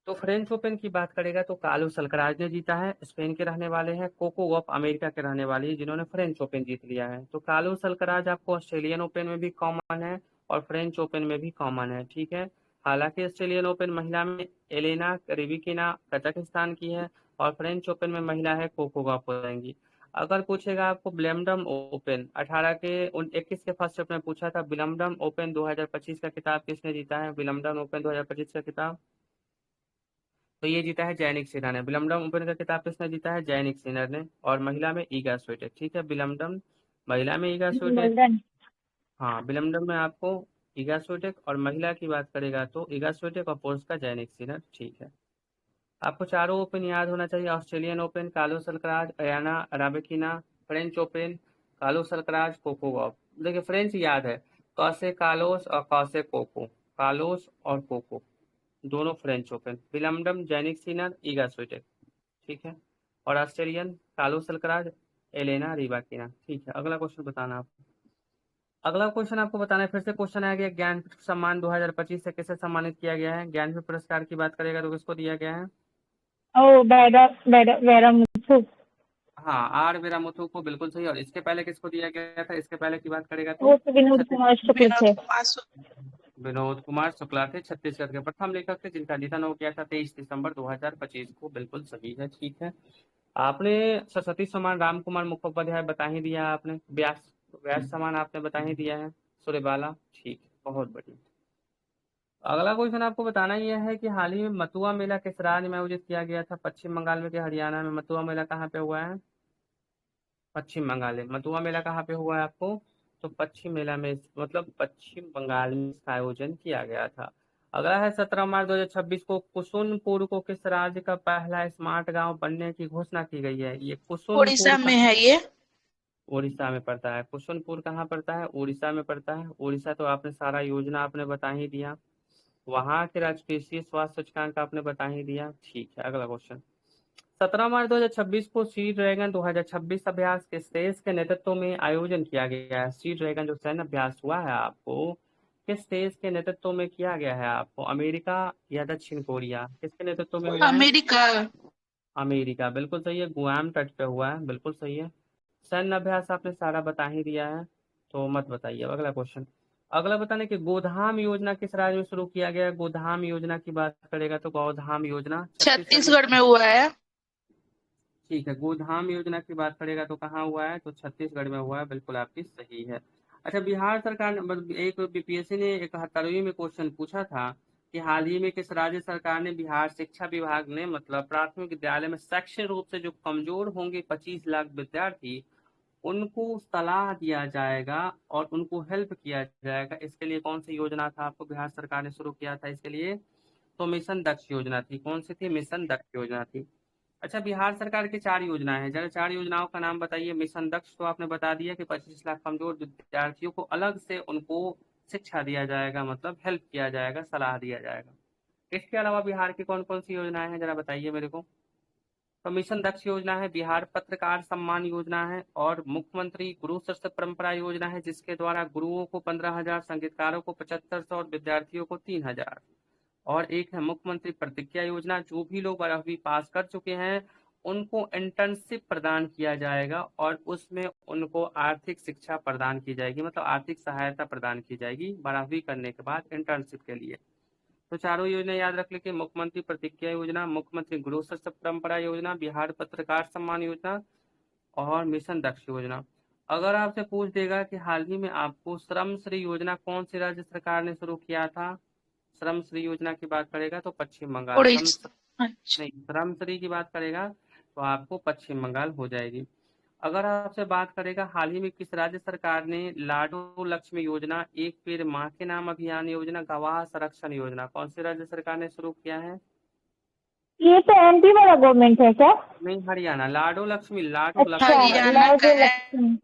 तो फ्रेंच ओपन की बात करेगा तो कार्लोस अल्काराज ने जीता है, स्पेन के रहने वाले हैं। कोको गॉफ अमेरिका के रहने वाली है जिन्होंने फ्रेंच ओपन जीत लिया है। तो कार्लोस अल्काराज आपको ऑस्ट्रेलियन ओपन में भी कॉमन है और फ्रेंच ओपन में भी कॉमन है, ठीक है। हालांकि ऑस्ट्रेलियन ओपन महिला में एलेना रिबिकिना कजाकिस्तान की है और फ्रेंच ओपन में महिला है कोको गॉफ हो जाएंगी। अगर पूछेगा आपको विंबलडन ओपन 21 के फर्स्ट सेट में पूछा था, विंबलडन ओपन 2025 का खिताब किसने जीता है? विंबलडन ओपन 2025 का खिताब तो ये जीता है जैनिक सिन्हा ने। विलियमडम ओपन का खिताब किसने जीता है? जैनिक सिन्हा ने। और महिला में ईगा स्वीटेक, ठीक है। विलियमडम महिला में ईगा स्वीटेक, विंबलडन। हाँ विलियमडम में आपको ईगा स्वीटेक, और महिला की बात करेगा तो ईगा स्वीटेक और पोल्स्का जैनिक सिनर। ठीक है, आपको चारों ओपन याद होना चाहिए। Australian Open Carlos Alcaraz, Elena Rybakina, French Open Carlos Alcaraz, Coco Gauff. देखिए फ्रेंच याद है, कौसे कार्लोस और कौसे कोको, कार्लोस और कोको दोनों French Open. Williams Jannik Sinner, Iga Swiatek. ठीक है, और Australian Carlos Alcaraz, Elena Rybakina. ठीक है, अगला क्वेश्चन बताना आप। अगला क्वेश्चन आपको बताना है, फिर से क्वेश्चन आ गया, ज्ञानपीठ सम्मान 2025 से किसे सम्मानित किया गया है? ज्ञानपीठ पुरस्कार की बात करेगा तो किसको दिया गया है? ओ बैरामुथु। हाँ, आर वीरामुथु को, बिल्कुल सही। और इसके पहले किसको दिया गया था? इसके पहले की बात करेगा तो वो तो विनोद कुमार शुक्ल विनोद थे। कुमार विनोद कुमार शुक्ला थे, छत्तीसगढ़ के प्रथम लेखक थे जिनका निधन हो गया था 23 दिसंबर 2025 को। बिल्कुल सही है। ठीक है, आपने सरस्वती सम्मान राम कुमार मुखोपाध्याय बता ही दिया आपने, व्यास व्यास सम्मान आपने बता ही दिया है, सूर्यबाला। ठीक, बहुत बढ़िया। अगला क्वेश्चन आपको बताना यह है कि हाल ही में मथुआ मेला किस राज्य में आयोजित किया गया था? पश्चिम बंगाल में कि हरियाणा में? मथुआ मेला कहाँ पे हुआ है? पश्चिम बंगाल में। मथुआ मेला कहाँ पे हुआ है आपको? तो पश्चिम मेला में, मतलब पश्चिम बंगाल में इसका आयोजन किया गया था। अगला है 17 मार्च 2026 को कुसुनपुर को किस राज्य का पहला स्मार्ट गांव बनने की घोषणा की गई है? ये कुसुनपुर उड़ीसा में है ये। उड़ीसा में पड़ता है। कुसुनपुर कहाँ पड़ता है? उड़ीसा में पड़ता है। उड़ीसा तो आपने सारा योजना आपने बता ही दिया। वहां के राजकीय स्वास्थ्य सूचकांक आपने बता ही दिया। ठीक है, अगला क्वेश्चन। 17 मार्च 2026 को सी ड्रैगन 2026 अभ्यास किस देश के नेतृत्व में आयोजन किया गया है? सी ड्रैगन जो सैन्य अभ्यास हुआ है आपको, किस देश के नेतृत्व में किया गया है आपको? अमेरिका या दक्षिण कोरिया? किसके नेतृत्व में हुआ है? अमेरिका। अमेरिका, बिल्कुल सही है। गुआम तट पे हुआ है, बिल्कुल सही है। सैन्य अभ्यास आपने सारा बता ही दिया है, तो मत बताइए। अगला क्वेश्चन, अगला बताने कि गोधाम योजना किस राज्य में शुरू किया गया है? गोधाम योजना की बात करेगा तो गोधाम योजना छत्तीसगढ़ में। छत्तीसगढ़ में हुआ है। ठीक है, गोधाम योजना की बात करेगा तो कहाँ हुआ है? तो छत्तीसगढ़ में हुआ है, बिल्कुल आपकी सही है। अच्छा, बिहार सरकार ने एक बीपीएससी ने 71वीं में क्वेश्चन पूछा था कि हाल ही में किस राज्य सरकार ने बिहार शिक्षा विभाग ने, मतलब प्राथमिक विद्यालय में शैक्षणिक रूप से जो कमजोर होंगे 25 लाख विद्यार्थी, उनको सलाह दिया जाएगा और उनको हेल्प किया जाएगा, इसके लिए कौन सी योजना था आपको बिहार सरकार ने शुरू किया था इसके लिए? तो मिशन दक्ष योजना थी। कौन सी थी? मिशन दक्ष योजना थी। अच्छा, बिहार सरकार की 4 योजनाएं हैं, जरा 4 योजनाओं का नाम बताइए। मिशन दक्ष तो आपने बता दिया कि 25 लाख कमजोर विद्यार्थियों को अलग से उनको शिक्षा दिया जाएगा, मतलब हेल्प किया जाएगा, सलाह दिया जाएगा। इसके अलावा बिहार की कौन कौन सी योजनाएं हैं, जरा बताइए मेरे को। तो मिशन दक्ष योजना है, बिहार पत्रकार सम्मान योजना है, और मुख्यमंत्री गुरु शिष्य परंपरा योजना है जिसके द्वारा गुरुओं को 15,000, संगीतकारों को 7500 और विद्यार्थियों को 3,000। और एक है मुख्यमंत्री प्रतिज्ञा योजना, जो भी लोग 12वीं पास कर चुके हैं उनको इंटर्नशिप प्रदान किया जाएगा और उसमें उनको आर्थिक शिक्षा प्रदान की जाएगी, मतलब आर्थिक सहायता प्रदान की जाएगी 12वीं करने के बाद इंटर्नशिप के लिए। तो चारों योजना याद रख लीजिए, मुख्यमंत्री प्रतिज्ञा योजना, मुख्यमंत्री गुरु शिष्य परंपरा योजना, बिहार पत्रकार सम्मान योजना और मिशन दक्ष योजना। अगर आपसे पूछ देगा कि हाल ही में आपको श्रम श्री योजना कौन सी राज्य सरकार ने शुरू किया था? श्रम श्री योजना की बात करेगा तो पश्चिम बंगाल। उड़ीसा। अच्छा। नहीं, श्रम श्री की बात करेगा तो आपको पश्चिम बंगाल हो जाएगी। अगर आपसे बात करेगा हाल ही में किस राज्य सरकार ने लाडो लक्ष्मी योजना, एक पेड़ माँ के नाम अभियान योजना, गवाह संरक्षण योजना, कौन सी राज्य सरकार ने शुरू किया है? ये तो एमपी वाला गवर्नमेंट है क्या? नहीं, हरियाणा। लाडो लक्ष्मी, लाडो अच्छा, लक्ष्मी हरियाणा का है।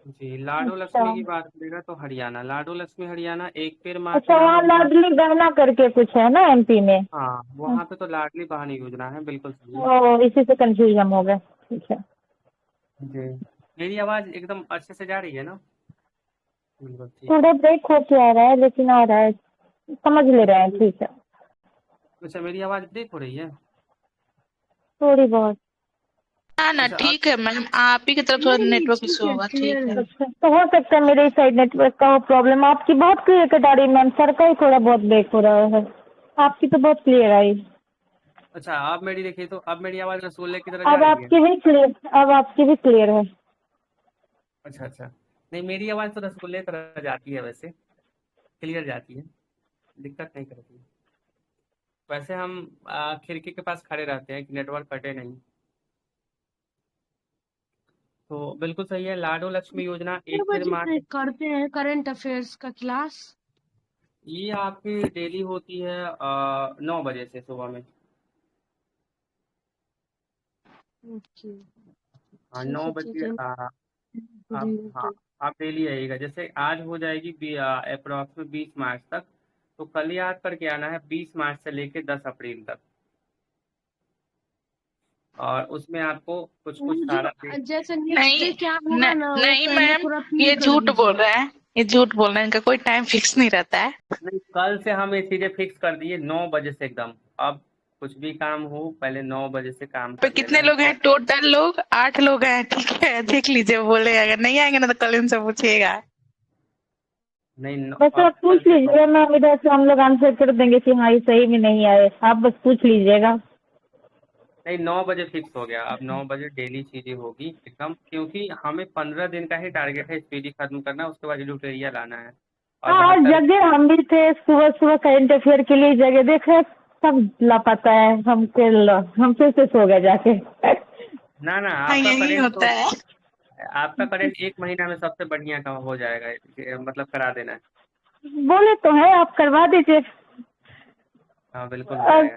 जी, लाडो अच्छा लक्ष्मी की बात करेगा तो हरियाणा, लाडो लक्ष्मी हरियाणा, एक पेड़ माँ के अच्छा, नाम वहाँ अभियान। लाडली बहना करके कुछ है ना एमपी में? हाँ, वहाँ पे तो लाडली बहन योजना है, बिल्कुल सही है। ओ, इसी से कंफ्यूजन हो गया। ठीक है। जी, मेरी आवाज एकदम अच्छे से जा रही है ना? बिल्कुल ठीक। थोड़ा ब्रेक हो के आ रहा है लेकिन आ रहा है, समझ ले रहे हैं। ठीक है, अच्छा, मेरी आवाज ब्रेक हो रही है? थोड़ी बहुत। ना ना, अच्छा ठीक है मैम, आप ही की तरफ थोड़ा नेटवर्क इशू होगा। ठीक है। अच्छा, तो हो सकता है मेरे साइड नेटवर्क का हो प्रॉब्लम। आपकी बहुत क्लियर कट आ रही है मैम, सर का ही थोड़ा बहुत ब्रेक हो रहा है। आपकी तो बहुत क्लियर आई। अच्छा, अब मेरी देखिए, तो अब मेरी आवाज रसगुल्ले की तरह जा अब रही है? आपकी भी क्लियर, अब आपकी भी क्लियर है। अच्छा अच्छा, नहीं मेरी आवाज तो रसगुल्ले की तरह जाती है, वैसे क्लियर जाती है, दिक्कत नहीं करती है। वैसे हम खिड़की के पास खड़े रहते हैं कि नेटवर्क कटे नहीं। तो बिल्कुल सही है, लाडो लक्ष्मी योजना, कितने एक पेड़ बजे माँ से के। करते हैं करंट अफेयर्स का क्लास? ये आपकी डेली होती है 9 बजे से सुबह में। ओके, हाँ, ठीक 9 बजे। है, आप, पूरी हाँ, आप डेली आइएगा। जैसे आज हो जाएगी अप्रोक्स में 20 मार्च तक, तो कल याद करके आना है 20 मार्च से लेके 10 अप्रैल तक। और उसमें आपको कुछ कुछ वो सारा जो जैसे नेक्स्ट नहीं डे क्या होगा ना, वो नहीं पहले मैम, पूरा फिल ये कर झूठ बोल दीजिए। रहा है, ये झूठ बोल रहे हैं, इनका कोई टाइम फिक्स नहीं रहता है। नहीं, कल से हम ये चीजें फिक्स कर दिए 9 बजे से एकदम। अब कुछ भी काम हो पहले 9 बजे से काम पे कर लेना कितने है। लोग हैं टोटल? लोग 8 लोग हैं, ठीक है, देख लीजिए, बोले अगर नहीं आएंगे ना तो कल इनसे पूछिएगा। नहीं, बस अब आप पूछ कल से लीजिएगा, मैम इधर से हम लोग आंसर कर देंगे कि हाँ ये सही में नहीं आए, आप बस पूछ लीजिएगा। नहीं, 9 बजे फिक्स हो गया। अब 9 बजे डेली चीजें होगी एकदम, क्योंकि हमें 15 दिन का ही टारगेट है स्पीडी खत्म करना, उसके बाद एडिटोरियल लाना है। और हाँ, और 72। जगह हम भी थे सुबह सुबह करंट अफेयर के लिए, जगह देख रहे सब लापता है, हम फिर से सो गए जाके। ना ना, हाँ, आपका यही करेंट तो होता है। आपका करेंट 1 महीना में सबसे बढ़िया काम हो जाएगा, मतलब करा देना है। बोले तो है, आप करवा दीजिए। हाँ, बिल्कुल हो अब जाएगा।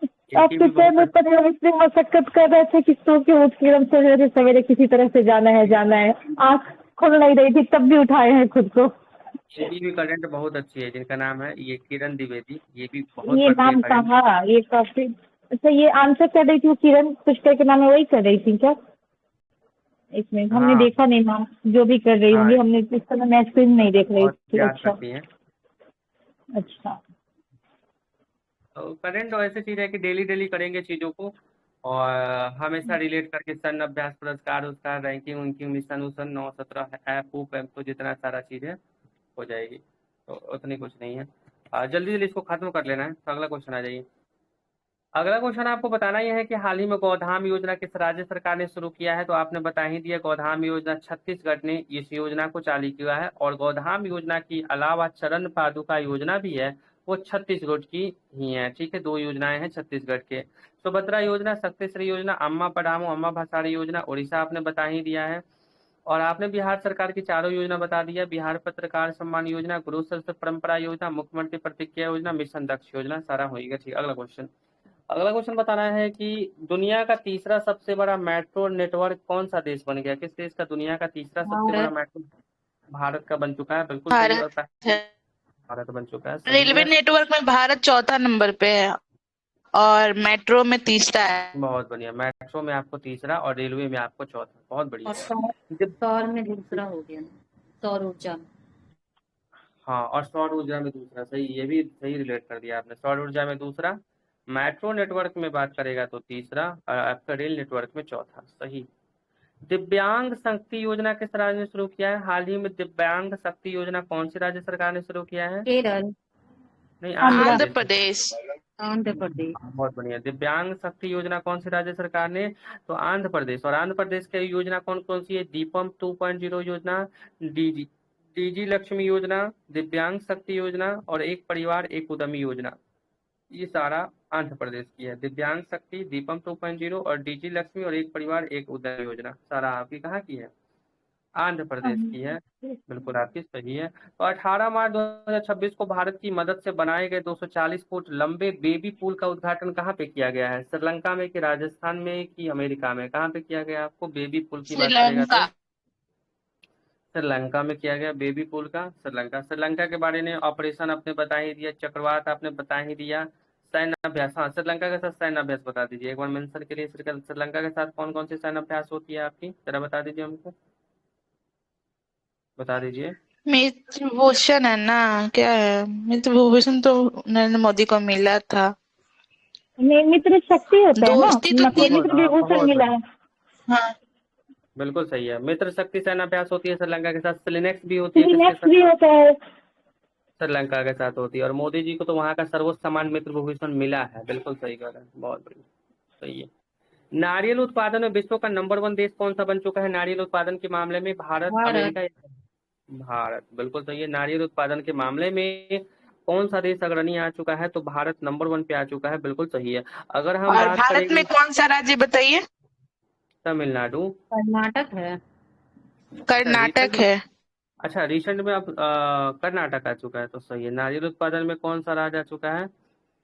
इनकी आपके भी पैर बहुत में पड़े इतनी मशक्कत कर रहे थे कि सो के उठ के हम सोच रहे थे सवेरे किसी तरह से जाना है जाना है, आँख खुल नहीं रही थी तब भी उठाए हैं खुद को। इनकी भी करंट बहुत अच्छी है, जिनका नाम है ये किरण द्विवेदी, ये भी बहुत ये बढ़िया नाम करंट। कहा, ये काफी अच्छा। ये आंसर कर रही थी वो किरण कुछ करके नाम है, वही कर रही थी क्या? इसमें हमने हाँ देखा नहीं नाम, जो भी कर रही हाँ, होंगी, हमने इस समय मैच फिल्म नहीं देख रही बहुत थी। याद अच्छा करती हैं। अच्छा। तो करंट ऐसी चीज है कि डेली डेली करेंगे चीजों को, और हमेशा रिलेट करके सन अभ्यास पुरस्कार उसका रैंकिंग उनकी मिशन उसन 9-17 ऐप ऊप ऐप, तो जितना सारा चीज है हो जाएगी। तो उतनी कुछ नहीं है। जल्दी जल्दी इसको खत्म कर लेना है, तो अगला क्वेश्चन आ जाइए। अगला क्वेश्चन आपको बताना ही है कि हाल ही में गौधाम योजना किस राज्य सरकार ने शुरू किया है। तो आपने बता ही दिया, गौधाम योजना छत्तीसगढ़ ने इस योजना को चालू किया है। और गौधाम योजना के अलावा चरण पादुका योजना भी है, वो छत्तीसगढ़ की ही है। ठीक है, 2 योजनाएं हैं छत्तीसगढ़ के। सुभद्रा योजना, शक्तिश्री योजना, अम्मा पढ़ाओ अम्मा भसाड़ी योजना उड़ीसा आपने बता ही दिया है। और आपने बिहार सरकार की चारों योजना बता दिया, बिहार पत्रकार सम्मान योजना, गुरु शिष्य परंपरा योजना, मुख्यमंत्री प्रतिज्ञा योजना, मिशन दक्ष योजना, सारा होगा। ठीक, अगला क्वेश्चन। अगला क्वेश्चन बताना है कि दुनिया का तीसरा सबसे बड़ा मेट्रो नेटवर्क कौन सा देश बन गया? किस देश का दुनिया का तीसरा सबसे बड़ा भारत। मेट्रो? भारत का बन चुका है, बिल्कुल सही। और भारत है। भारत बन चुका है, सही रेलवे है। नेटवर्क में भारत चौथा नंबर पे है और मेट्रो में तीसरा है। बहुत बढ़िया, मेट्रो में आपको तीसरा और रेलवे में आपको चौथा, बहुत बढ़िया। और सौर में दूसरा हो गया, सौर ऊर्जा में। हाँ, और सौर ऊर्जा में दूसरा, सही, ये भी सही रिलेट कर दिया आपने। सौर ऊर्जा में दूसरा, मेट्रो नेटवर्क में बात करेगा तो तीसरा, और आपका रेल नेटवर्क में चौथा, सही। दिव्यांग शक्ति योजना किस राज्य ने शुरू किया है? हाल ही में दिव्यांग शक्ति योजना कौन सी राज्य सरकार ने शुरू किया है? केरल। नहीं, आंध्र आंध्रा। आंध्र प्रदेश। प्रदेश। आंध्र प्रदेश। बहुत बढ़िया। दिव्यांग शक्ति योजना कौन सी राज्य सरकार ने? तो आंध्र प्रदेश। और आंध्र प्रदेश की योजना कौन कौन सी है? दीपम 2.0 योजना, डीजी डीजी लक्ष्मी योजना, दिव्यांग शक्ति योजना, और एक परिवार एक उद्यमी योजना। ये सारा आंध्र प्रदेश की है। दिव्यांग शक्ति, दीपम 2.0 और डीजी लक्ष्मी और एक परिवार एक उद्यमी योजना, सारा आपकी कहाँ की है? आंध्र प्रदेश की है। बिल्कुल आपकी सही है। तो 18 मार्च 2026 को भारत की मदद से बनाए गए 240 फुट लंबे बेबी पुल का उद्घाटन कहाँ पे किया गया है? श्रीलंका में कि राजस्थान में कि अमेरिका में? कहाँ पे किया गया? आपको बेबी पुल की बात करेगा श्रीलंका। तो श्रीलंका में किया गया बेबी पुल का। श्रीलंका के बारे में ऑपरेशन आपने बता ही दिया, चक्रवात आपने बता ही दिया, सैन्य अभ्यास। हाँ, श्रीलंका के साथ सैन्य अभ्यास बता दीजिए एक बार मेंशन के लिए। श्रीलंका के साथ कौन कौन सी सैन्य अभ्यास होती है आपकी, जरा बता दीजिए हमको, बता दीजिए। मित्र भूषण है ना, क्या है मित्र भूषण? तो नरेंद्र मोदी को मिला था। मित्र शक्ति होता है ना, दोस्ती तो मतलब तीन। मित्र विभूषण बहुत मिला बढ़िया, है। हाँ, बिल्कुल सही है। मित्र शक्ति सेना अभ्यास होती है श्रीलंका के साथ। सिलिनेक्स भी होती है, किसके नेक्स्ट साथ? भी होता है। श्रीलंका के साथ होती है। और मोदी जी को तो वहां का सर्वोच्च सम्मान मित्र विभूषण मिला है, बिल्कुल सही कह रहे हैं, बहुत बढ़िया, सही है। नारियल उत्पादन में विश्व का नंबर 1 देश कौन सा बन चुका है नारियल उत्पादन के मामले में? भारत, भारत। अमेरिका? भारत, बिल्कुल सही है। नारियल उत्पादन के मामले में कौन सा देश अग्रणी आ चुका है? तो भारत नंबर 1 पे आ चुका है, बिल्कुल सही है। अगर हम और बात भारत में करेंगे कौन सा राज्य बताइए? तमिलनाडु। कर्नाटक है। अच्छा, ये कर्नाटक है। अच्छा, रिसेंट में अब कर्नाटक आ चुका है तो सही है। नारियल उत्पादन में कौन सा राज्य आ चुका है?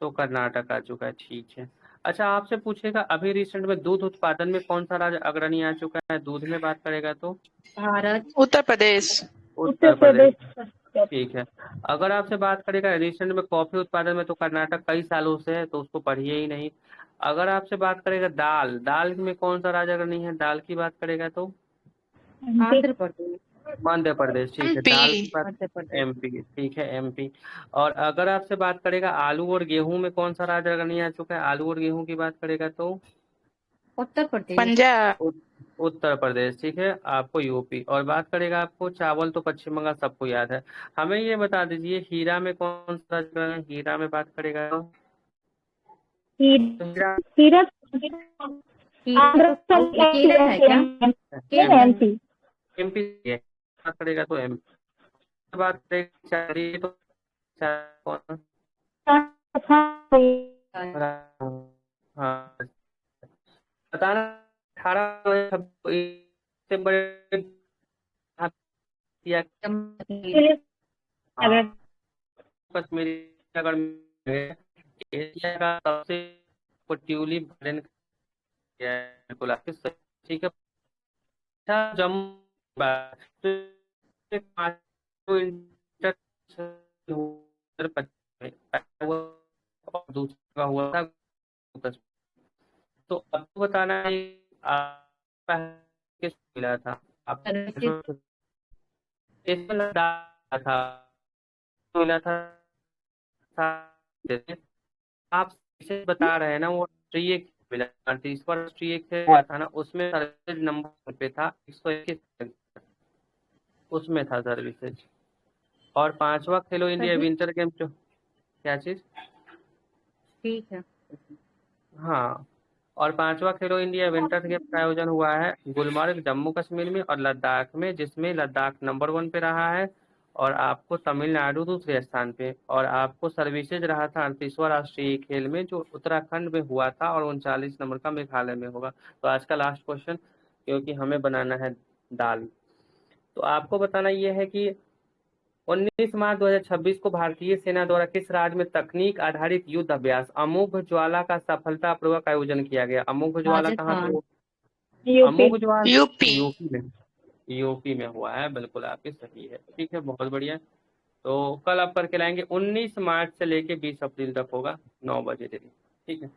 तो कर्नाटक आ चुका है, ठीक है। अच्छा, आपसे पूछेगा अभी रिसेंट में दूध उत्पादन में कौन सा राज्य अग्रणी आ चुका है? दूध में बात करेगा तो भारत। उत्तर प्रदेश। उत्तर प्रदेश, प्रदेश। ठीक है। अगर आपसे बात करेगा रिसेंट में कॉफी उत्पादन में, तो कर्नाटक कई सालों से है, तो उसको पढ़िए ही नहीं। अगर आपसे बात करेगा दाल, दाल में कौन सा राज्य अग्रणी है? दाल की बात करेगा तो आंध्र प्रदेश। मध्य प्रदेश, ठीक है। एमपी। दाल की बात मध्य प्रदेश। एमपी, ठीक है, एमपी। और अगर आपसे बात करेगा आलू और गेहूं में कौन सा राज्य अग्रणी आ चुका है? आलू और गेहूं की बात करेगा तो उत्तर प्रदेश। पंजाब। उत्तर प्रदेश, ठीक है। आपको यूपी। और बात करेगा आपको चावल, तो पश्चिम बंगाल सबको याद है। हमें ये बता दीजिए हीरा में कौन सा राज्य अग्रणी है? हीरा में बात करेगा तो हीरा हीरा हीरा आंध्र तो केरल है क्या? केरल है। एमपी। एमपी है। बात करेगा तो एमपी। बात करेगा चावल तो कौन? हाँ, बताना। 18 से बड़े या जम्मू कश्मीर। कश्मीरी अगर एशिया का सबसे ट्यूलिप गार्डन किया है, बिल्कुल आपके सही, ठीक है। अच्छा, जम्मू तो पांचों इंटर हुआ और दूसरा का हुआ था कश्मीर। तो आपको बताना है आपका किस मिला था? आप सर्वश्रेष्ठ। इसमें लद्दाख था, मिला था। जैसे आप इसे बता रहे हैं ना, वो राष्ट्रीय एक मिला था, इस बार राष्ट्रीय एक से हुआ था ना, उसमें सर्विसेज नंबर पे था 121, उसमें था सर्विसेज। और पांचवा खेलो इंडिया सही। विंटर गेम जो, क्या चीज? ठीक है। हाँ, और पांचवा खेलो इंडिया विंटर गेम का आयोजन हुआ है गुलमर्ग जम्मू कश्मीर में और लद्दाख में, जिसमें लद्दाख नंबर 1 पे रहा है और आपको तमिलनाडु दूसरे स्थान पे। और आपको सर्विसेज रहा था 38वां राष्ट्रीय खेल में, जो उत्तराखंड में हुआ था, और 39 नंबर का मेघालय में होगा। तो आज का लास्ट क्वेश्चन, क्योंकि हमें बनाना है दाल, तो आपको बताना यह है कि 19 मार्च 2026 को भारतीय सेना द्वारा किस राज्य में तकनीक आधारित युद्ध अभ्यास अमोघ ज्वाला का सफलतापूर्वक आयोजन किया गया? अमोघ ज्वाला कहाँ पे राजस्थान। हुआ? यूपी। अमोघ ज्वाला यूपी। यूपी में, यूपी में हुआ है, बिल्कुल आपकी सही है, ठीक है, बहुत बढ़िया। तो कल आप करके लाएंगे, 19 मार्च से लेके 20 अप्रैल तक होगा, 9 बजे दिन, ठीक है।